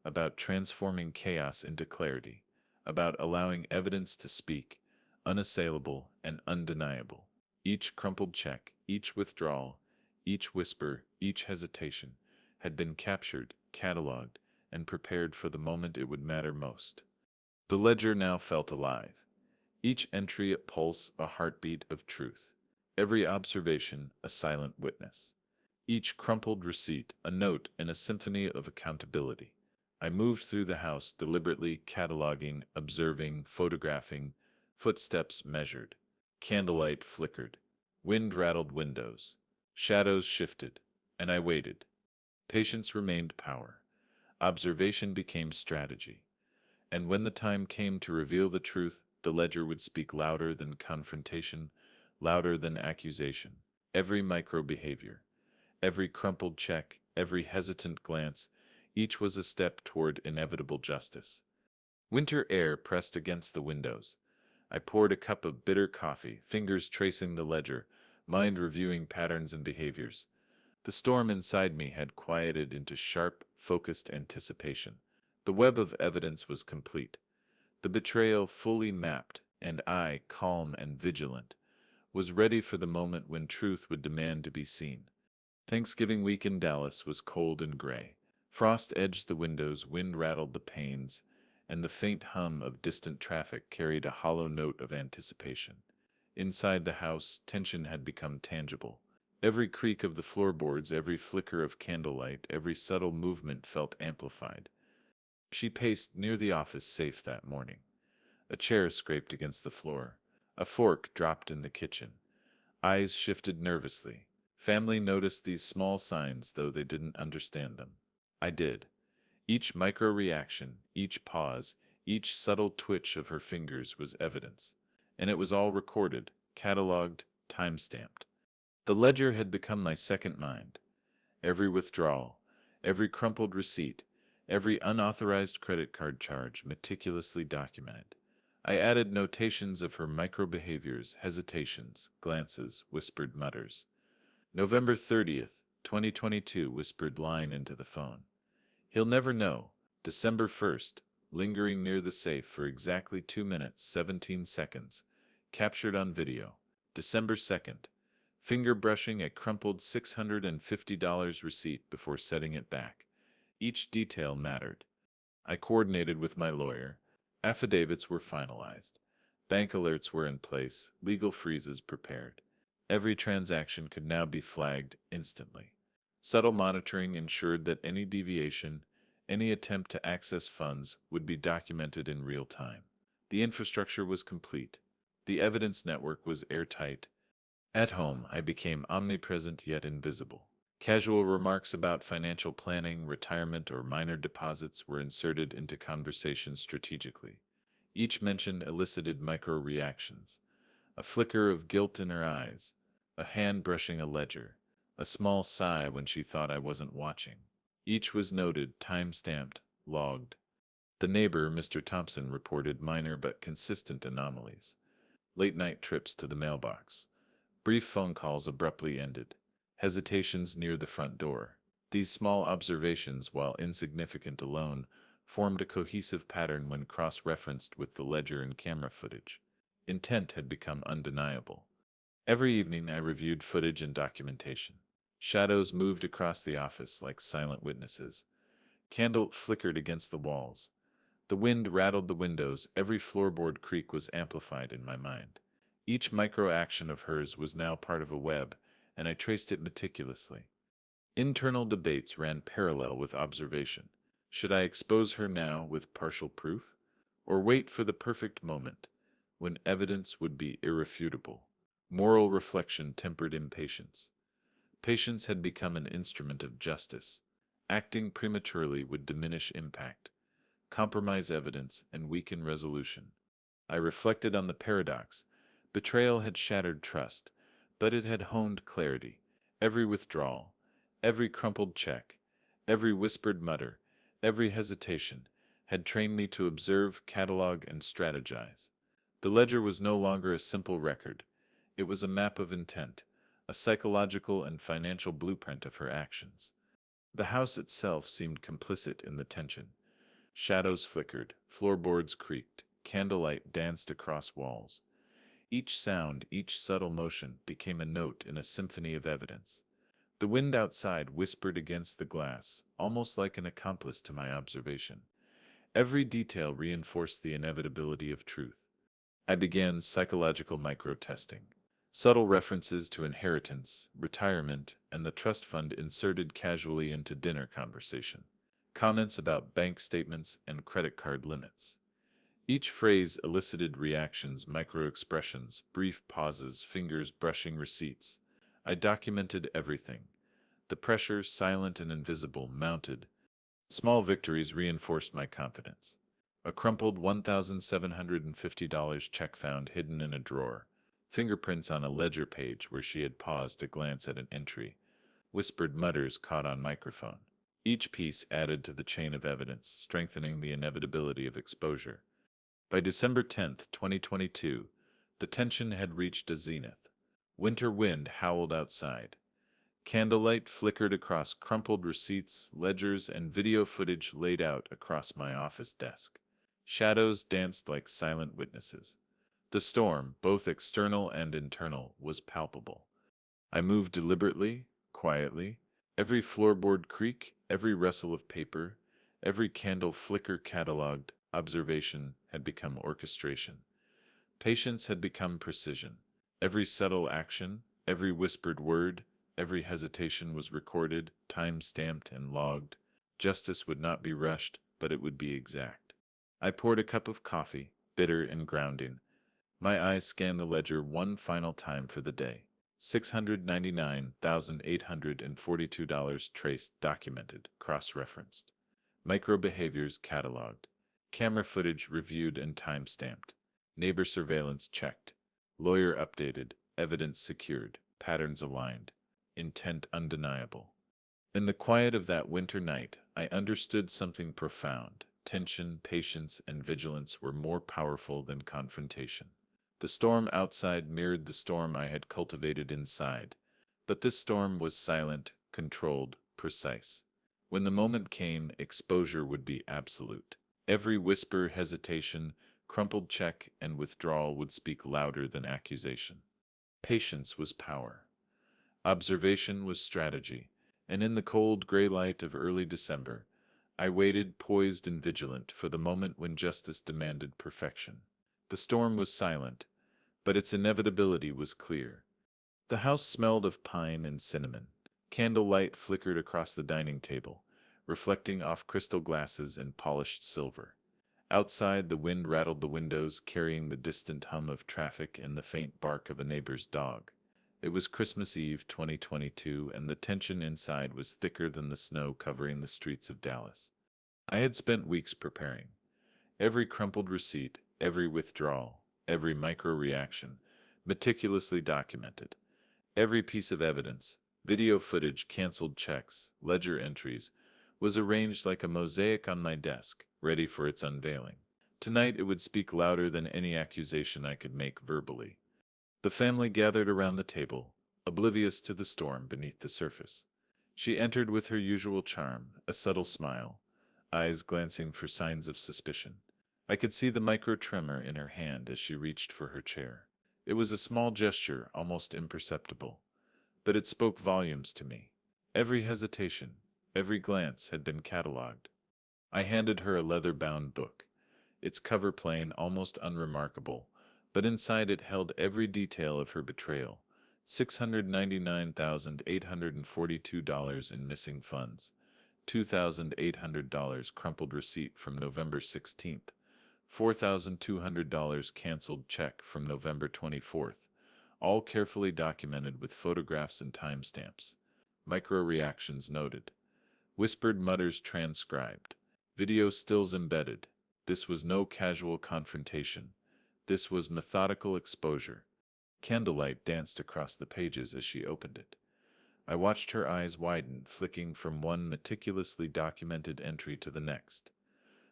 Speaker 1: about transforming chaos into clarity, about allowing evidence to speak, unassailable and undeniable. Each crumpled check, each withdrawal, each whisper, each hesitation had been captured, cataloged, and prepared for the moment it would matter most. The ledger now felt alive. Each entry a pulse, a heartbeat of truth. Every observation a silent witness. Each crumpled receipt a note in a symphony of accountability. I moved through the house deliberately, cataloging, observing, photographing, footsteps measured. Candlelight flickered. Wind rattled windows. Shadows shifted. And I waited. Patience remained power. Observation became strategy. And when the time came to reveal the truth, the ledger would speak louder than confrontation, louder than accusation. Every micro behavior, every crumpled check, every hesitant glance, each was a step toward inevitable justice. Winter air pressed against the windows. I poured a cup of bitter coffee, fingers tracing the ledger, mind reviewing patterns and behaviors. The storm inside me had quieted into sharp, focused anticipation. The web of evidence was complete, the betrayal fully mapped, and I, calm and vigilant, was ready for the moment when truth would demand to be seen. Thanksgiving week in Dallas was cold and gray. Frost edged the windows, wind rattled the panes, and the faint hum of distant traffic carried a hollow note of anticipation. Inside the house, tension had become tangible. Every creak of the floorboards, every flicker of candlelight, every subtle movement felt amplified. She paced near the office safe that morning. A chair scraped against the floor. A fork dropped in the kitchen. Eyes shifted nervously. Family noticed these small signs, though they didn't understand them. I did. Each micro-reaction, each pause, each subtle twitch of her fingers was evidence. And it was all recorded, catalogued, time-stamped. The ledger had become my second mind. Every withdrawal, every crumpled receipt, every unauthorized credit card charge meticulously documented. I added notations of her micro-behaviors, hesitations, glances, whispered mutters. November 30th, 2022, whispered line into the phone. He'll never know. December 1st, lingering near the safe for exactly 2 minutes, 17 seconds. Captured on video. December 2nd, finger brushing a crumpled $650 receipt before setting it back. Each detail mattered. I coordinated with my lawyer. Affidavits were finalized. Bank alerts were in place, legal freezes prepared. Every transaction could now be flagged instantly. Subtle monitoring ensured that any deviation, any attempt to access funds would be documented in real time. The infrastructure was complete. The evidence network was airtight. At home, I became omnipresent yet invisible. Casual remarks about financial planning, retirement, or minor deposits were inserted into conversation strategically. Each mention elicited micro-reactions. A flicker of guilt in her eyes, a hand brushing a ledger, a small sigh when she thought I wasn't watching. Each was noted, time-stamped, logged. The neighbor, Mr. Thompson, reported minor but consistent anomalies. Late-night trips to the mailbox. Brief phone calls abruptly ended. Hesitations near the front door. These small observations, while insignificant alone, formed a cohesive pattern when cross-referenced with the ledger and camera footage. Intent had become undeniable. Every evening I reviewed footage and documentation. Shadows moved across the office like silent witnesses. Candle flickered against the walls. The wind rattled the windows. Every floorboard creak was amplified in my mind. Each micro-action of hers was now part of a web, and I traced it meticulously. Internal debates ran parallel with observation. Should I expose her now with partial proof, or wait for the perfect moment, when evidence would be irrefutable? Moral reflection tempered impatience. Patience had become an instrument of justice. Acting prematurely would diminish impact, compromise evidence, and weaken resolution. I reflected on the paradox. Betrayal had shattered trust, but it had honed clarity. Every withdrawal, every crumpled check, every whispered mutter, every hesitation had trained me to observe, catalog, and strategize. The ledger was no longer a simple record. It was a map of intent, a psychological and financial blueprint of her actions. The house itself seemed complicit in the tension. Shadows flickered, floorboards creaked, candlelight danced across walls. Each sound, each subtle motion became a note in a symphony of evidence. The wind outside whispered against the glass, almost like an accomplice to my observation. Every detail reinforced the inevitability of truth. I began psychological micro-testing. Subtle references to inheritance, retirement, and the trust fund inserted casually into dinner conversation. Comments about bank statements and credit card limits. Each phrase elicited reactions, micro-expressions, brief pauses, fingers brushing receipts. I documented everything. The pressure, silent and invisible, mounted. Small victories reinforced my confidence. A crumpled $1,750 check found hidden in a drawer. Fingerprints on a ledger page where she had paused to glance at an entry. Whispered mutters caught on microphone. Each piece added to the chain of evidence, strengthening the inevitability of exposure. By December 10th, 2022, the tension had reached a zenith. Winter wind howled outside. Candlelight flickered across crumpled receipts, ledgers, and video footage laid out across my office desk. Shadows danced like silent witnesses. The storm, both external and internal, was palpable. I moved deliberately, quietly. Every floorboard creak, every rustle of paper, every candle flicker catalogued. Observation had become orchestration. Patience had become precision. Every subtle action, every whispered word, every hesitation was recorded, time-stamped, and logged. Justice would not be rushed, but it would be exact. I poured a cup of coffee, bitter and grounding. My eyes scanned the ledger one final time for the day. $699,842 traced, documented, cross-referenced. Micro-behaviors cataloged. Camera footage reviewed and time-stamped. Neighbor surveillance checked. Lawyer updated. Evidence secured. Patterns aligned. Intent undeniable. In the quiet of that winter night, I understood something profound. Tension, patience, and vigilance were more powerful than confrontation. The storm outside mirrored the storm I had cultivated inside, but this storm was silent, controlled, precise. When the moment came, exposure would be absolute. Every whisper, hesitation, crumpled check, and withdrawal would speak louder than accusation. Patience was power. Observation was strategy, and in the cold gray light of early December, I waited, poised and vigilant, for the moment when justice demanded perfection. The storm was silent, but its inevitability was clear. The house smelled of pine and cinnamon. Candlelight flickered across the dining table, reflecting off crystal glasses and polished silver. Outside, the wind rattled the windows, carrying the distant hum of traffic and the faint bark of a neighbor's dog. It was Christmas Eve 2022, and the tension inside was thicker than the snow covering the streets of Dallas. I had spent weeks preparing. Every crumpled receipt, every withdrawal, every micro-reaction, meticulously documented. Every piece of evidence, video footage, canceled checks, ledger entries, was arranged like a mosaic on my desk, ready for its unveiling. Tonight it would speak louder than any accusation I could make verbally. The family gathered around the table, oblivious to the storm beneath the surface. She entered with her usual charm, a subtle smile, eyes glancing for signs of suspicion. I could see the micro-tremor in her hand as she reached for her chair. It was a small gesture, almost imperceptible, but it spoke volumes to me. Every hesitation, every glance had been catalogued. I handed her a leather-bound book, its cover plain, almost unremarkable, but inside it held every detail of her betrayal. $699,842 in missing funds, $2,800 crumpled receipt from November 16th, $4,200 canceled check from November 24th, all carefully documented with photographs and timestamps. Micro-reactions noted. Whispered mutters transcribed. Video stills embedded. This was no casual confrontation. This was methodical exposure. Candlelight danced across the pages as she opened it. I watched her eyes widen, flicking from one meticulously documented entry to the next.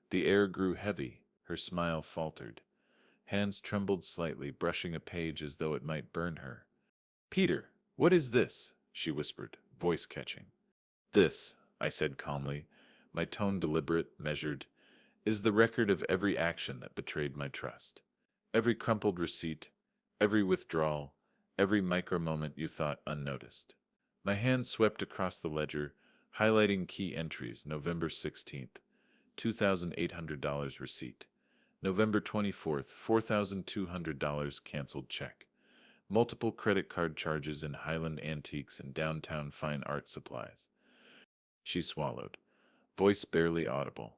Speaker 1: The air grew heavy, her smile faltered. Hands trembled slightly, brushing a page as though it might burn her. "Peter, what is this?" she whispered, voice catching. "This," I said calmly, my tone deliberate, measured, "is the record of every action that betrayed my trust. Every crumpled receipt, every withdrawal, every micro-moment you thought unnoticed." My hand swept across the ledger, highlighting key entries. November 16th, $2,800 receipt. November 24th, $4,200 canceled check. Multiple credit card charges in Highland Antiques and downtown fine art supplies. She swallowed, voice barely audible.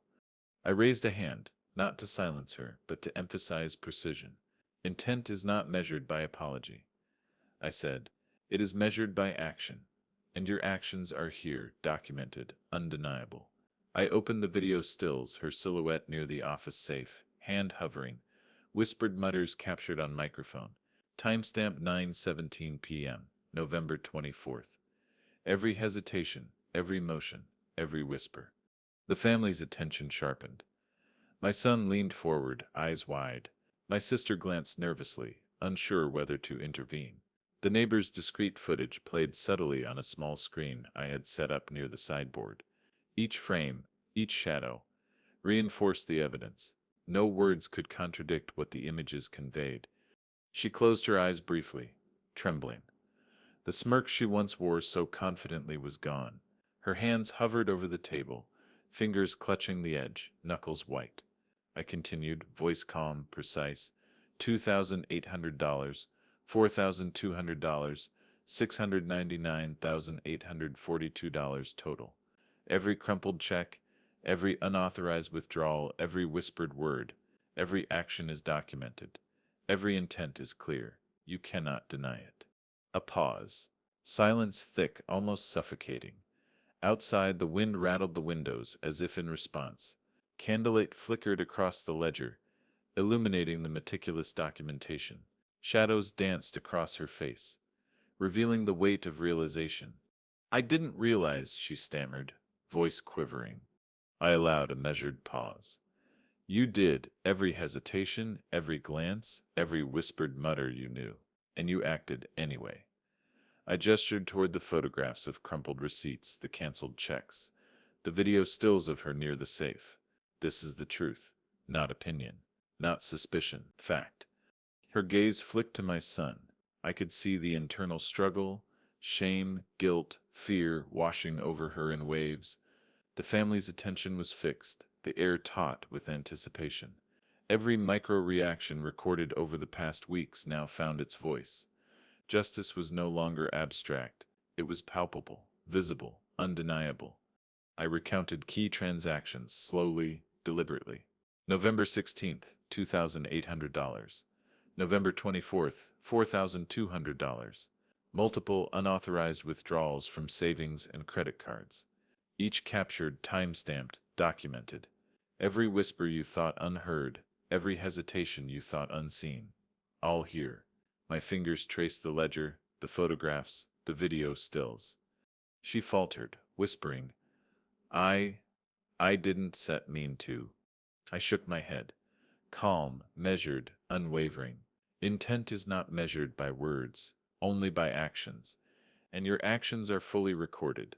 Speaker 1: I raised a hand, not to silence her, but to emphasize precision. Intent is not measured by apology. I said, it is measured by action. And your actions are here, documented, undeniable. I opened the video stills, her silhouette near the office safe, hand hovering, whispered mutters captured on microphone. Timestamp 9:17 p.m., November 24th. Every hesitation, every motion, every whisper. The family's attention sharpened. My son leaned forward, eyes wide. My sister glanced nervously, unsure whether to intervene. The neighbor's discreet footage played subtly on a small screen I had set up near the sideboard. Each frame, each shadow, reinforced the evidence. No words could contradict what the images conveyed. She closed her eyes briefly, trembling. The smirk she once wore so confidently was gone. Her hands hovered over the table, fingers clutching the edge, knuckles white. I continued, voice calm, precise. $2,800, $4,200, $699,842 total. Every crumpled check, every unauthorized withdrawal, every whispered word, every action is documented. Every intent is clear. You cannot deny it. A pause. Silence thick, almost suffocating. Outside, the wind rattled the windows as if in response. Candlelight flickered across the ledger, illuminating the meticulous documentation. Shadows danced across her face, revealing the weight of realization. I didn't realize, she stammered, voice quivering. I allowed a measured pause. You did. Every hesitation, every glance, every whispered mutter you knew, and you acted anyway. I gestured toward the photographs of crumpled receipts, the canceled checks, the video stills of her near the safe. This is the truth, not opinion, not suspicion, fact. Her gaze flicked to my son. I could see the internal struggle, shame, guilt, fear washing over her in waves. The family's attention was fixed, the air taut with anticipation. Every micro-reaction recorded over the past weeks now found its voice. Justice was no longer abstract. It was palpable, visible, undeniable. I recounted key transactions, slowly, deliberately. November 16th, $2,800. November 24th, $4,200. Multiple unauthorized withdrawals from savings and credit cards. Each captured, time-stamped, documented. Every whisper you thought unheard, every hesitation you thought unseen. All here. My fingers traced the ledger, the photographs, the video stills. She faltered, whispering, I didn't set mean to. I shook my head. Calm, measured, unwavering. Intent is not measured by words, only by actions, and your actions are fully recorded.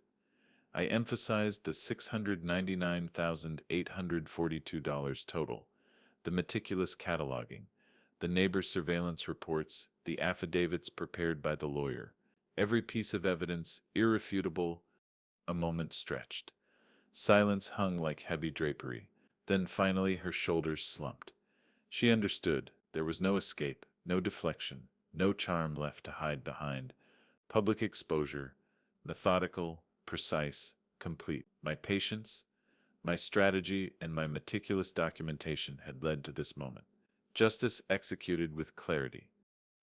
Speaker 1: I emphasized the $699,842 total, the meticulous cataloging, the neighbor surveillance reports, the affidavits prepared by the lawyer. Every piece of evidence, irrefutable. A moment stretched. Silence hung like heavy drapery. Then finally her shoulders slumped. She understood. There was no escape, no deflection, no charm left to hide behind. Public exposure, methodical, precise, complete. My patience, my strategy, and my meticulous documentation had led to this moment. Justice executed with clarity.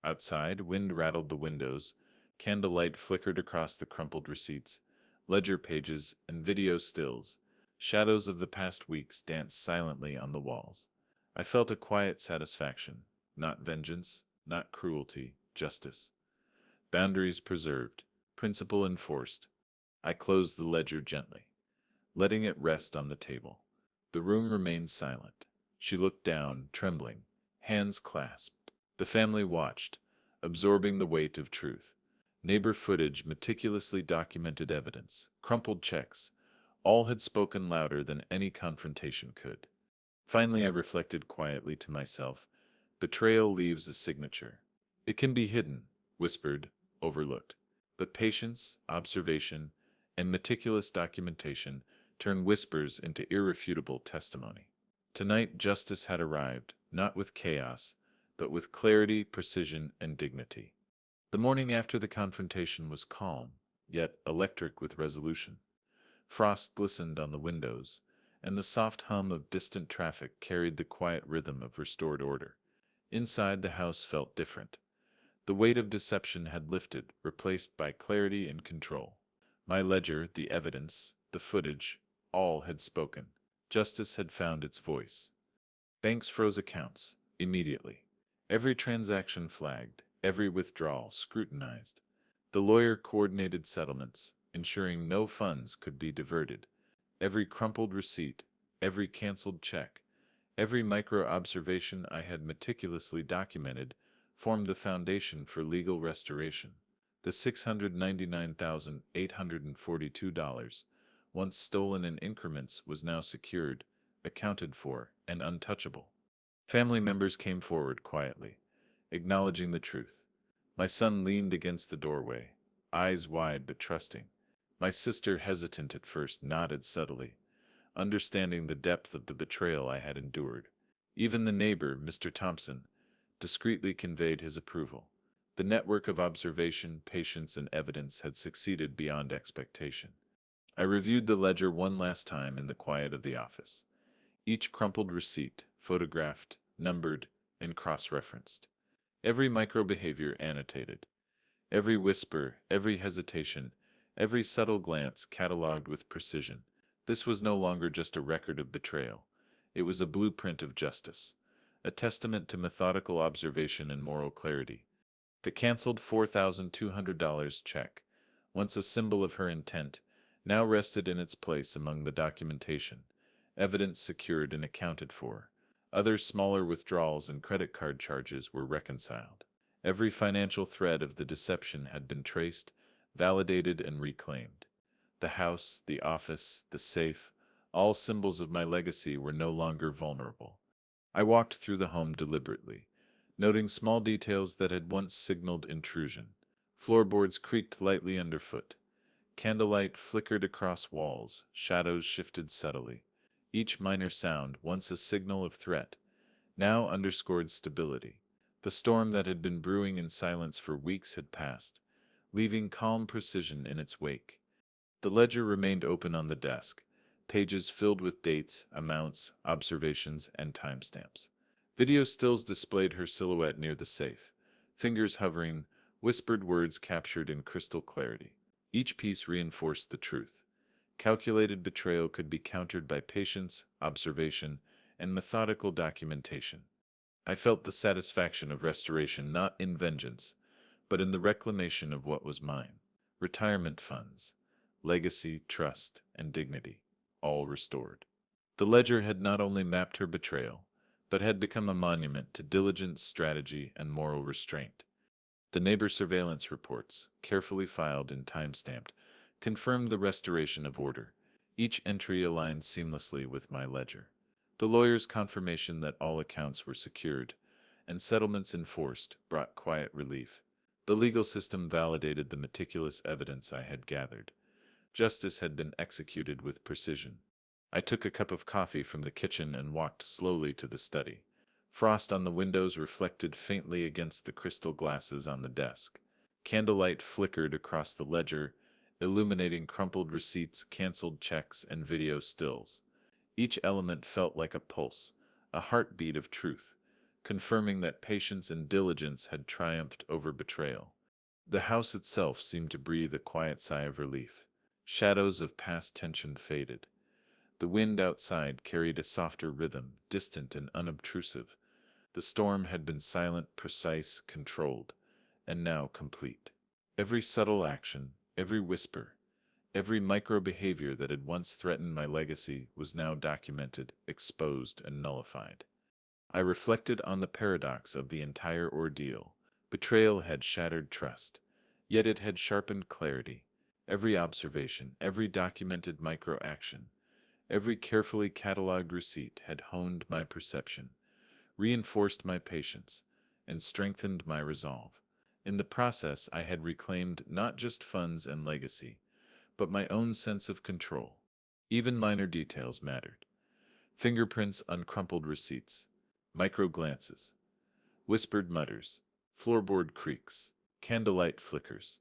Speaker 1: Outside, wind rattled the windows, candlelight flickered across the crumpled receipts, ledger pages, and video stills. Shadows of the past weeks danced silently on the walls. I felt a quiet satisfaction, not vengeance, not cruelty, justice. Boundaries preserved, principle enforced. I closed the ledger gently, letting it rest on the table. The room remained silent. She looked down, trembling, hands clasped. The family watched, absorbing the weight of truth. Neighbor footage, meticulously documented evidence, crumpled checks, all had spoken louder than any confrontation could. Finally, I reflected quietly to myself. Betrayal leaves a signature. It can be hidden, whispered, overlooked. But patience, observation, and meticulous documentation turn whispers into irrefutable testimony. Tonight, justice had arrived, not with chaos, but with clarity, precision, and dignity. The morning after the confrontation was calm, yet electric with resolution. Frost glistened on the windows, and the soft hum of distant traffic carried the quiet rhythm of restored order. Inside, the house felt different. The weight of deception had lifted, replaced by clarity and control. My ledger, the evidence, the footage, all had spoken. Justice had found its voice. Banks froze accounts, immediately. Every transaction flagged, every withdrawal scrutinized. The lawyer coordinated settlements, ensuring no funds could be diverted. Every crumpled receipt, every canceled check, every micro-observation I had meticulously documented formed the foundation for legal restoration. The $699,842, once stolen in increments, was now secured, accounted for, and untouchable. Family members came forward quietly, acknowledging the truth. My son leaned against the doorway, eyes wide but trusting. My sister, hesitant at first, nodded subtly, understanding the depth of the betrayal I had endured. Even the neighbor, Mr. Thompson, discreetly conveyed his approval. The network of observation, patience, and evidence had succeeded beyond expectation. I reviewed the ledger one last time in the quiet of the office. Each crumpled receipt, photographed, numbered, and cross-referenced. Every micro-behavior annotated. Every whisper, every hesitation, every subtle glance catalogued with precision. This was no longer just a record of betrayal. It was a blueprint of justice, a testament to methodical observation and moral clarity. The canceled $4,200 check, once a symbol of her intent, now rested in its place among the documentation, evidence secured and accounted for. Other smaller withdrawals and credit card charges were reconciled. Every financial thread of the deception had been traced, validated, and reclaimed. The house, the office, the safe, all symbols of my legacy were no longer vulnerable. I walked through the home deliberately, noting small details that had once signaled intrusion. Floorboards creaked lightly underfoot. Candlelight flickered across walls, shadows shifted subtly. Each minor sound, once a signal of threat, now underscored stability. The storm that had been brewing in silence for weeks had passed, leaving calm precision in its wake. The ledger remained open on the desk, pages filled with dates, amounts, observations, and timestamps. Video stills displayed her silhouette near the safe, fingers hovering, whispered words captured in crystal clarity. Each piece reinforced the truth. Calculated betrayal could be countered by patience, observation, and methodical documentation. I felt the satisfaction of restoration not in vengeance, but in the reclamation of what was mine. Retirement funds, legacy, trust, and dignity, all restored. The ledger had not only mapped her betrayal, but had become a monument to diligence, strategy, and moral restraint. The neighbor surveillance reports, carefully filed and time-stamped, confirmed the restoration of order. Each entry aligned seamlessly with my ledger. The lawyer's confirmation that all accounts were secured and settlements enforced brought quiet relief. The legal system validated the meticulous evidence I had gathered. Justice had been executed with precision. I took a cup of coffee from the kitchen and walked slowly to the study. Frost on the windows reflected faintly against the crystal glasses on the desk. Candlelight flickered across the ledger, illuminating crumpled receipts, canceled checks, and video stills. Each element felt like a pulse, a heartbeat of truth, confirming that patience and diligence had triumphed over betrayal. The house itself seemed to breathe a quiet sigh of relief. Shadows of past tension faded. The wind outside carried a softer rhythm, distant and unobtrusive. The storm had been silent, precise, controlled, and now complete. Every subtle action, every whisper, every micro-behavior that had once threatened my legacy was now documented, exposed, and nullified. I reflected on the paradox of the entire ordeal. Betrayal had shattered trust, yet it had sharpened clarity. Every observation, every documented micro-action, every carefully catalogued receipt had honed my perception, reinforced my patience, and strengthened my resolve. In the process, I had reclaimed not just funds and legacy, but my own sense of control. Even minor details mattered. Fingerprints on crumpled receipts, micro glances, whispered mutters, floorboard creaks, candlelight flickers.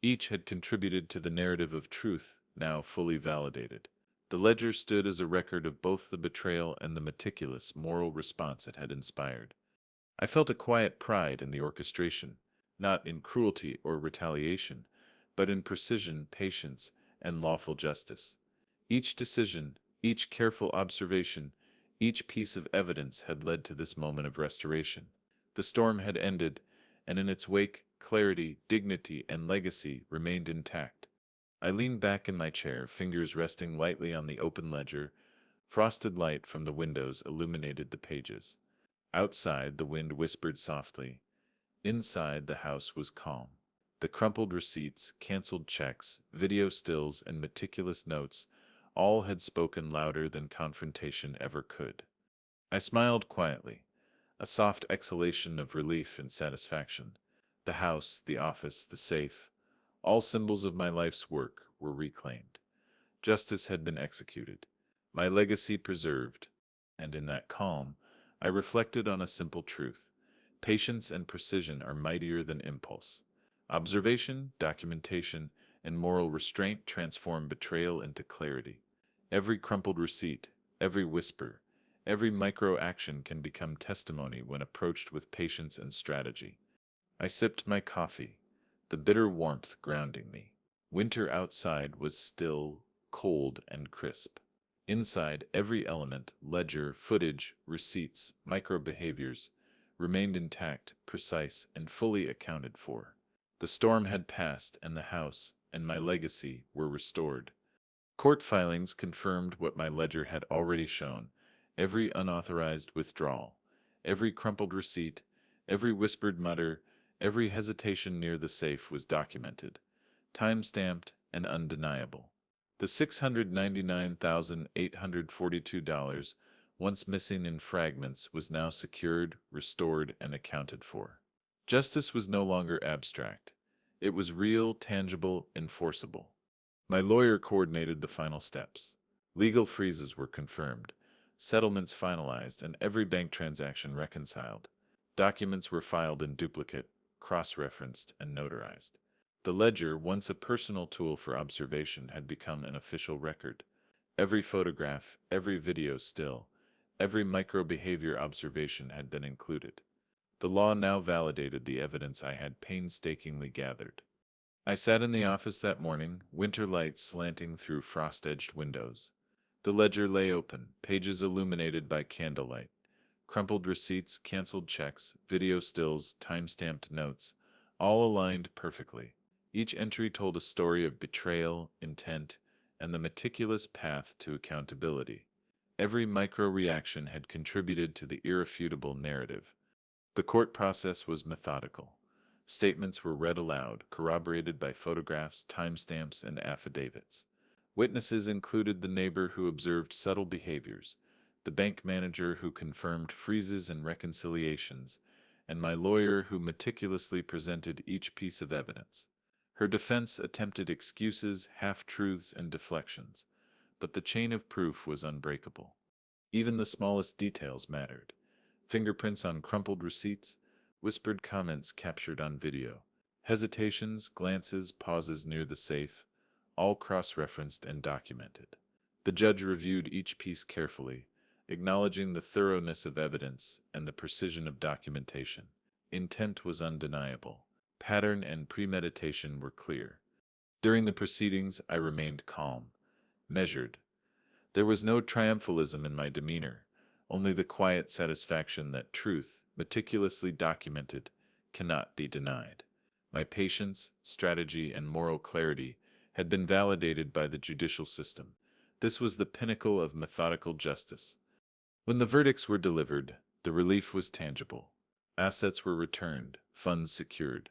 Speaker 1: Each had contributed to the narrative of truth, now fully validated. The ledger stood as a record of both the betrayal and the meticulous moral response it had inspired. I felt a quiet pride in the orchestration, not in cruelty or retaliation, but in precision, patience, and lawful justice. Each decision, each careful observation, each piece of evidence had led to this moment of restoration. The storm had ended, and in its wake, clarity, dignity, and legacy remained intact. I leaned back in my chair, fingers resting lightly on the open ledger. Frosted light from the windows illuminated the pages. Outside, the wind whispered softly. Inside, the house was calm. The crumpled receipts, canceled checks, video stills, and meticulous notes all had spoken louder than confrontation ever could. I smiled quietly, a soft exhalation of relief and satisfaction. The house, the office, the safe, all symbols of my life's work were reclaimed. Justice had been executed, my legacy preserved, and in that calm, I reflected on a simple truth. Patience and precision are mightier than impulse. Observation, documentation, and moral restraint transform betrayal into clarity. Every crumpled receipt, every whisper, every micro-action can become testimony when approached with patience and strategy. I sipped my coffee, the bitter warmth grounding me. Winter outside was still, cold, and crisp. Inside, every element, ledger, footage, receipts, micro-behaviors, remained intact, precise, and fully accounted for. The storm had passed, and the house and my legacy were restored. Court filings confirmed what my ledger had already shown. Every unauthorized withdrawal, every crumpled receipt, every whispered mutter, every hesitation near the safe was documented, time-stamped and undeniable. The $699,842, once missing in fragments, was now secured, restored, and accounted for. Justice was no longer abstract. It was real, tangible, enforceable. My lawyer coordinated the final steps. Legal freezes were confirmed, settlements finalized, and every bank transaction reconciled. Documents were filed in duplicate, cross-referenced, and notarized. The ledger, once a personal tool for observation, had become an official record. Every photograph, every video still, every micro-behavior observation had been included. The law now validated the evidence I had painstakingly gathered. I sat in the office that morning, winter light slanting through frost-edged windows. The ledger lay open, pages illuminated by candlelight. Crumpled receipts, canceled checks, video stills, time-stamped notes, all aligned perfectly. Each entry told a story of betrayal, intent, and the meticulous path to accountability. Every micro-reaction had contributed to the irrefutable narrative. The court process was methodical. Statements were read aloud, corroborated by photographs, timestamps, and affidavits. Witnesses included the neighbor who observed subtle behaviors, the bank manager who confirmed freezes and reconciliations, and my lawyer who meticulously presented each piece of evidence. Her defense attempted excuses, half-truths, and deflections, but the chain of proof was unbreakable. Even the smallest details mattered. Fingerprints on crumpled receipts, whispered comments captured on video, hesitations, glances, pauses near the safe, all cross-referenced and documented. The judge reviewed each piece carefully, acknowledging the thoroughness of evidence and the precision of documentation. Intent was undeniable. Pattern and premeditation were clear. During the proceedings, I remained calm, measured. There was no triumphalism in my demeanor, only the quiet satisfaction that truth, meticulously documented, cannot be denied. My patience, strategy, and moral clarity had been validated by the judicial system. This was the pinnacle of methodical justice. When the verdicts were delivered, the relief was tangible. Assets were returned, funds secured,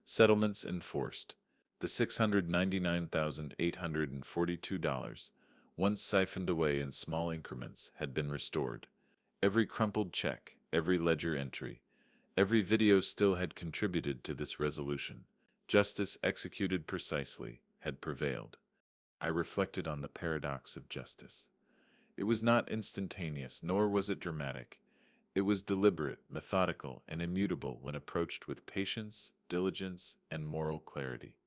Speaker 1: settlements enforced. The $699,842, once siphoned away in small increments, had been restored. Every crumpled check, every ledger entry, every video still had contributed to this resolution. Justice executed precisely had prevailed. I reflected on the paradox of justice. It was not instantaneous, nor was it dramatic. It was deliberate, methodical, and immutable when approached with patience, diligence, and moral clarity.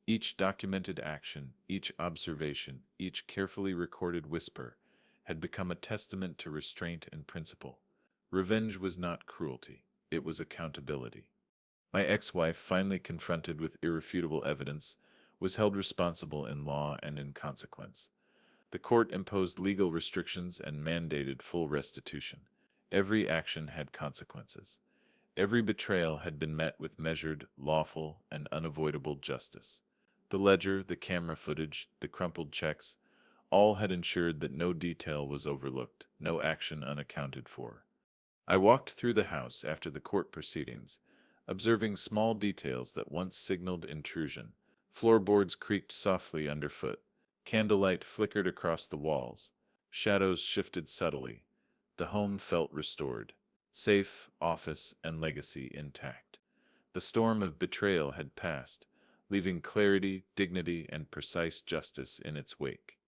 Speaker 1: Each documented action, each observation, each carefully recorded whisper had become a testament to restraint and principle. Revenge was not cruelty, it was accountability. My ex-wife, finally confronted with irrefutable evidence, was held responsible in law and in consequence. The court imposed legal restrictions and mandated full restitution. Every action had consequences. Every betrayal had been met with measured, lawful, and unavoidable justice. The ledger, the camera footage, the crumpled checks, all had ensured that no detail was overlooked, no action unaccounted for. I walked through the house after the court proceedings, observing small details that once signaled intrusion. Floorboards creaked softly underfoot, candlelight flickered across the walls, shadows shifted subtly. The home felt restored, safe, office, and legacy intact. The storm of betrayal had passed, leaving clarity, dignity, and precise justice in its wake.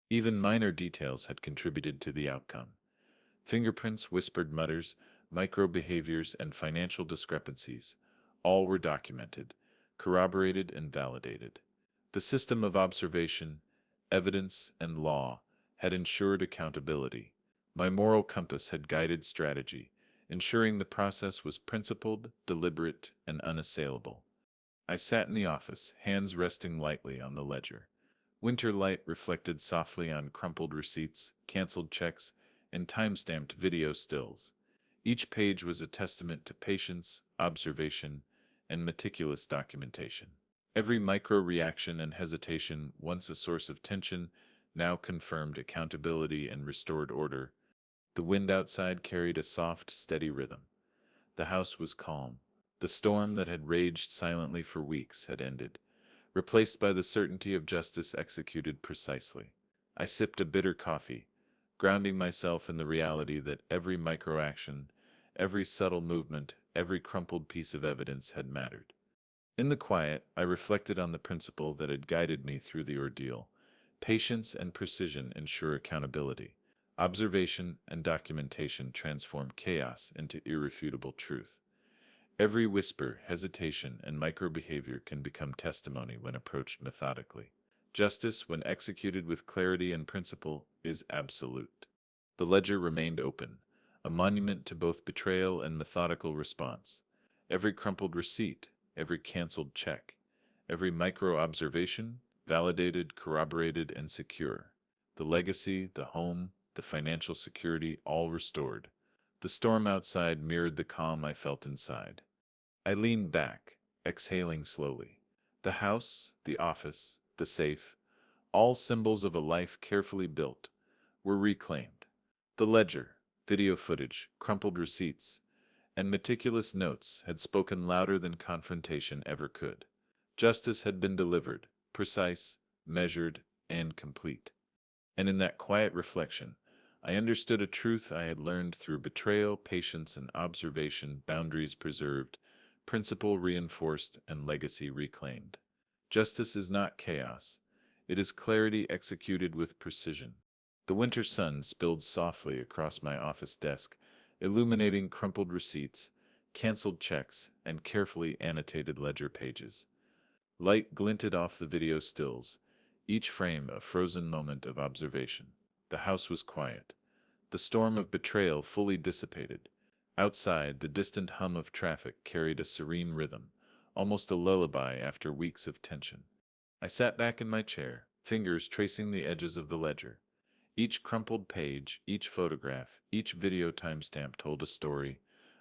Speaker 1: Even minor details had contributed to the outcome. Fingerprints, whispered mutters, micro-behaviors, and financial discrepancies, all were documented, corroborated, and validated. The system of observation, evidence, and law had ensured accountability. My moral compass had guided strategy, ensuring the process was principled, deliberate, and unassailable. I sat in the office, hands resting lightly on the ledger. Winter light reflected softly on crumpled receipts, canceled checks, and time-stamped video stills. Each page was a testament to patience, observation, and meticulous documentation. Every micro-reaction and hesitation, once a source of tension, now confirmed accountability and restored order. The wind outside carried a soft, steady rhythm. The house was calm. The storm that had raged silently for weeks had ended, replaced by the certainty of justice executed precisely. I sipped a bitter coffee, grounding myself in the reality that every microaction, every subtle movement, every crumpled piece of evidence had mattered. In the quiet, I reflected on the principle that had guided me through the ordeal. Patience and precision ensure accountability. Observation and documentation transform chaos into irrefutable truth. Every whisper, hesitation, and micro-behavior can become testimony when approached methodically. Justice, when executed with clarity and principle, is absolute. The ledger remained open, a monument to both betrayal and methodical response. Every crumpled receipt, every canceled check, every micro-observation, validated, corroborated, and secure. The legacy, the home, the financial security, all restored. The storm outside mirrored the calm I felt inside. I leaned back, exhaling slowly. The house, the office, the safe, all symbols of a life carefully built, were reclaimed. The ledger, video footage, crumpled receipts, and meticulous notes had spoken louder than confrontation ever could. Justice had been delivered, precise, measured, and complete. And in that quiet reflection, I understood a truth I had learned through betrayal, patience, and observation, boundaries preserved, principle reinforced, and legacy reclaimed. Justice is not chaos. It is clarity executed with precision. The winter sun spilled softly across my office desk, illuminating crumpled receipts, canceled checks, and carefully annotated ledger pages. Light glinted off the video stills, each frame a frozen moment of observation. The house was quiet. The storm of betrayal fully dissipated. Outside, the distant hum of traffic carried a serene rhythm, almost a lullaby after weeks of tension. I sat back in my chair, fingers tracing the edges of the ledger. Each crumpled page, each photograph, each video timestamp told a story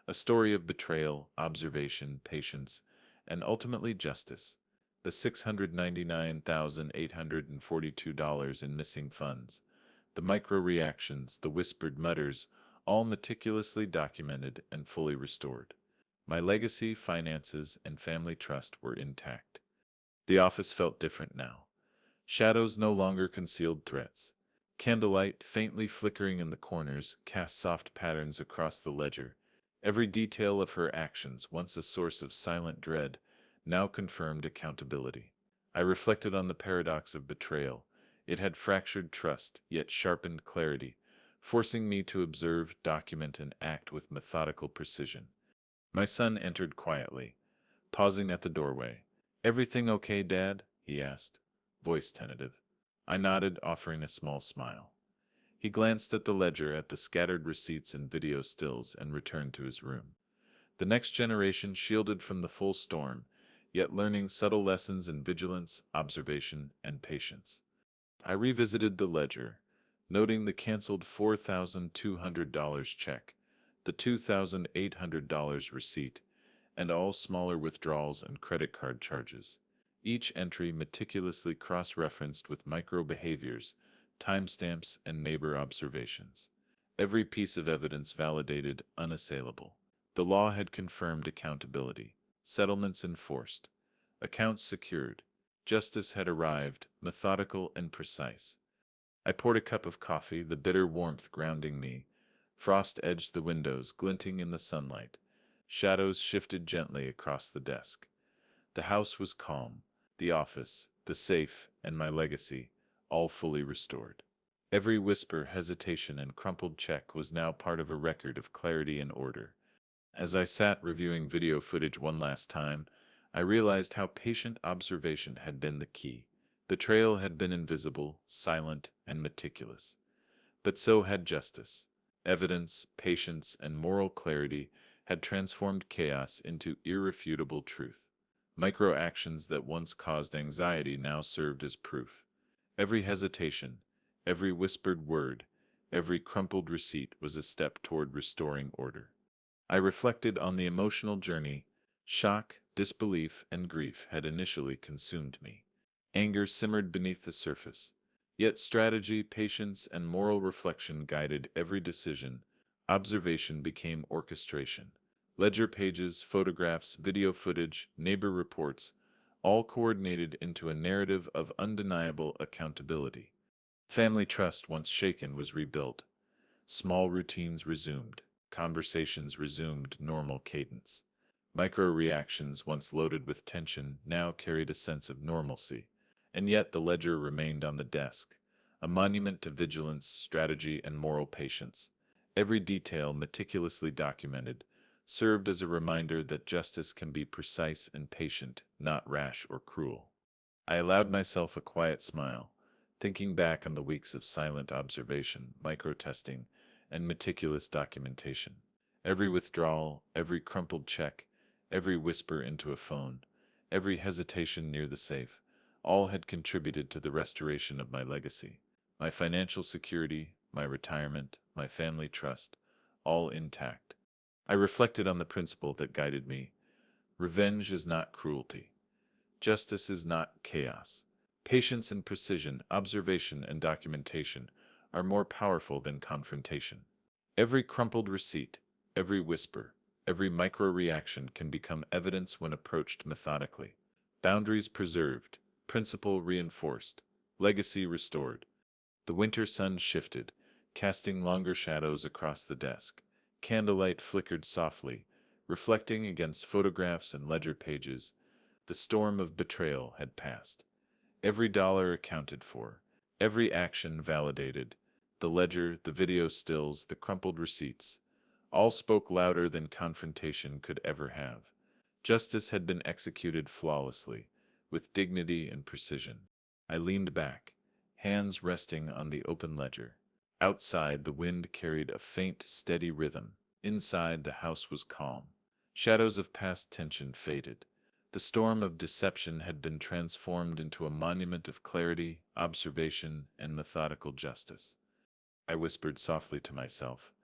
Speaker 1: of betrayal, observation, patience, and ultimately justice. The $699,842 in missing funds, the micro-reactions, the whispered mutters, all meticulously documented and fully restored. My legacy, finances, and family trust were intact. The office felt different now. Shadows no longer concealed threats. Candlelight, faintly flickering in the corners, cast soft patterns across the ledger. Every detail of her actions, once a source of silent dread, now confirmed accountability. I reflected on the paradox of betrayal. It had fractured trust, yet sharpened clarity, forcing me to observe, document, and act with methodical precision. My son entered quietly, pausing at the doorway. "Everything okay, Dad?" he asked, voice tentative. I nodded, offering a small smile. He glanced at the ledger, at the scattered receipts and video stills, and returned to his room. The next generation shielded from the full storm, yet learning subtle lessons in vigilance, observation, and patience. I revisited the ledger, noting the canceled $4,200 check, the $2,800 receipt, and all smaller withdrawals and credit card charges. Each entry meticulously cross-referenced with micro-behaviors, timestamps, and neighbor observations. Every piece of evidence validated, unassailable. The law had confirmed accountability, settlements enforced, accounts secured. Justice had arrived, methodical and precise. I poured a cup of coffee, the bitter warmth grounding me. Frost edged the windows, glinting in the sunlight. Shadows shifted gently across the desk. The house was calm, the office, the safe, and my legacy, all fully restored. Every whisper, hesitation, and crumpled check was now part of a record of clarity and order. As I sat reviewing video footage one last time, I realized how patient observation had been the key. The trail had been invisible, silent, and meticulous. But so had justice. Evidence, patience, and moral clarity had transformed chaos into irrefutable truth. Micro-actions that once caused anxiety now served as proof. Every hesitation, every whispered word, every crumpled receipt was a step toward restoring order. I reflected on the emotional journey. Shock, disbelief, and grief had initially consumed me. Anger simmered beneath the surface. Yet strategy, patience, and moral reflection guided every decision. Observation became orchestration. Ledger pages, photographs, video footage, neighbor reports, all coordinated into a narrative of undeniable accountability. Family trust, once shaken, was rebuilt. Small routines resumed. Conversations resumed normal cadence. Micro-reactions, once loaded with tension, now carried a sense of normalcy. And yet the ledger remained on the desk, a monument to vigilance, strategy, and moral patience. Every detail, meticulously documented, served as a reminder that justice can be precise and patient, not rash or cruel. I allowed myself a quiet smile, thinking back on the weeks of silent observation, micro-testing, and meticulous documentation. Every withdrawal, every crumpled check, every whisper into a phone, every hesitation near the safe, all had contributed to the restoration of my legacy. My financial security, my retirement, my family trust, all intact. I reflected on the principle that guided me. Revenge is not cruelty. Justice is not chaos. Patience and precision, observation and documentation are more powerful than confrontation. Every crumpled receipt, every whisper, every micro-reaction can become evidence when approached methodically. Boundaries preserved, principle reinforced, legacy restored. The winter sun shifted, casting longer shadows across the desk. Candlelight flickered softly, reflecting against photographs and ledger pages. The storm of betrayal had passed. Every dollar accounted for, every action validated. The ledger, the video stills, the crumpled receipts, all spoke louder than confrontation could ever have. Justice had been executed flawlessly, with dignity and precision. I leaned back, hands resting on the open ledger. Outside, the wind carried a faint, steady rhythm. Inside, the house was calm. Shadows of past tension faded. The storm of deception had been transformed into a monument of clarity, observation, and methodical justice. I whispered softly to myself,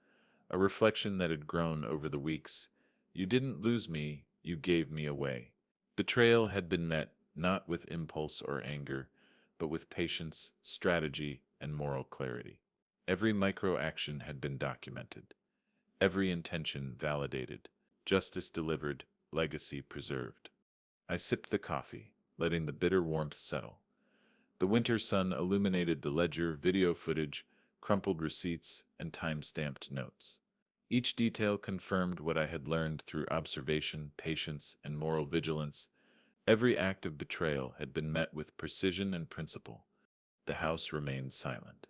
Speaker 1: a reflection that had grown over the weeks. You didn't lose me, you gave me away. Betrayal had been met, not with impulse or anger, but with patience, strategy, and moral clarity. Every micro-action had been documented. Every intention validated. Justice delivered, legacy preserved. I sipped the coffee, letting the bitter warmth settle. The winter sun illuminated the ledger, video footage, crumpled receipts, and time-stamped notes. Each detail confirmed what I had learned through observation, patience, and moral vigilance. Every act of betrayal had been met with precision and principle. The house remained silent.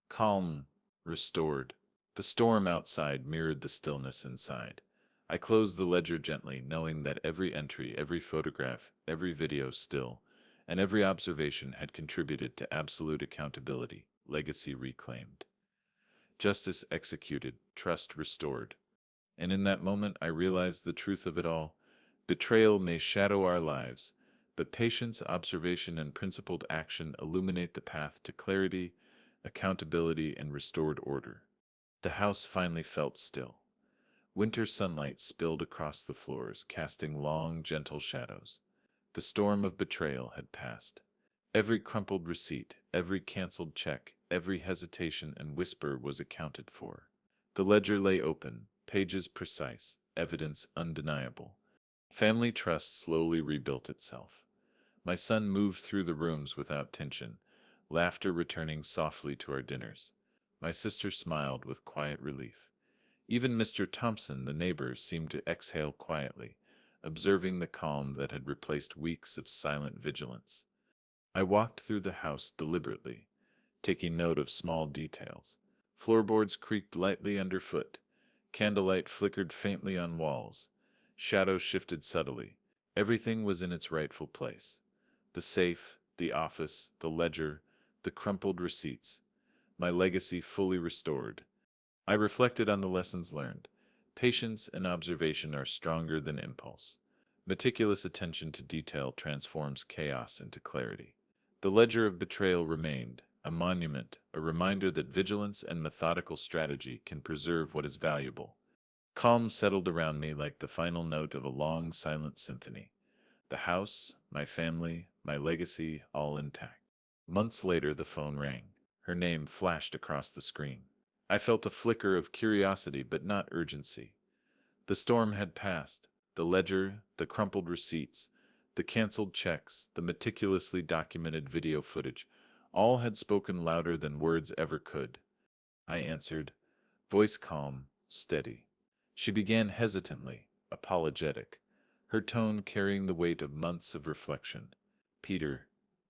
Speaker 1: Calm restored. The storm outside mirrored the stillness inside. I closed the ledger gently, knowing that every entry, every photograph, every video still, and every observation had contributed to absolute accountability, legacy reclaimed, justice executed, trust restored. And in that moment, I realized the truth of it all. Betrayal may shadow our lives, but patience, observation, and principled action illuminate the path to clarity, accountability, and restored order. The house finally felt still. Winter sunlight spilled across the floors, casting long, gentle shadows. The storm of betrayal had passed. Every crumpled receipt, every canceled check, every hesitation and whisper was accounted for. The ledger lay open, pages precise, evidence undeniable. Family trust slowly rebuilt itself. My son moved through the rooms without tension, laughter returning softly to our dinners. My sister smiled with quiet relief. Even Mr. Thompson, the neighbor, seemed to exhale quietly, observing the calm that had replaced weeks of silent vigilance. I walked through the house deliberately, taking note of small details. Floorboards creaked lightly underfoot. Candlelight flickered faintly on walls. Shadows shifted subtly. Everything was in its rightful place. The safe, the office, the ledger, the crumpled receipts. My legacy fully restored. I reflected on the lessons learned. Patience and observation are stronger than impulse. Meticulous attention to detail transforms chaos into clarity. The ledger of betrayal remained, a monument, a reminder that vigilance and methodical strategy can preserve what is valuable. Calm settled around me like the final note of a long, silent symphony. The house, my family, my legacy, all intact. Months later, the phone rang. Her name flashed across the screen. I felt a flicker of curiosity, but not urgency. The storm had passed. The ledger, the crumpled receipts, the canceled checks, the meticulously documented video footage, all had spoken louder than words ever could. I answered, voice calm, steady. She began hesitantly, apologetic, her tone carrying the weight of months of reflection. Peter,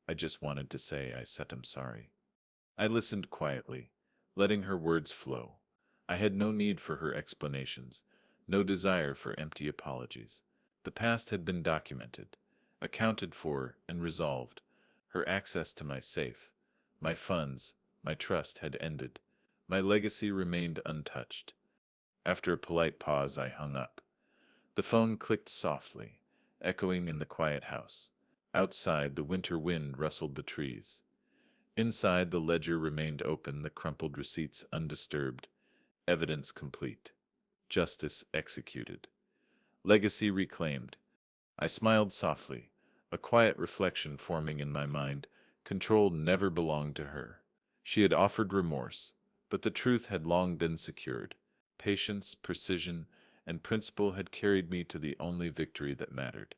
Speaker 1: I just wanted to say I said I'm sorry. I listened quietly, letting her words flow. I had no need for her explanations, no desire for empty apologies. The past had been documented, accounted for, and resolved. Her access to my safe, my funds, my trust had ended. My legacy remained untouched. After a polite pause, I hung up. The phone clicked softly, echoing in the quiet house. Outside, the winter wind rustled the trees. Inside, the ledger remained open, the crumpled receipts undisturbed, evidence complete, justice executed, legacy reclaimed. I smiled softly, a quiet reflection forming in my mind. Control never belonged to her. She had offered remorse, but the truth had long been secured. Patience, precision, and principle had carried me to the only victory that mattered.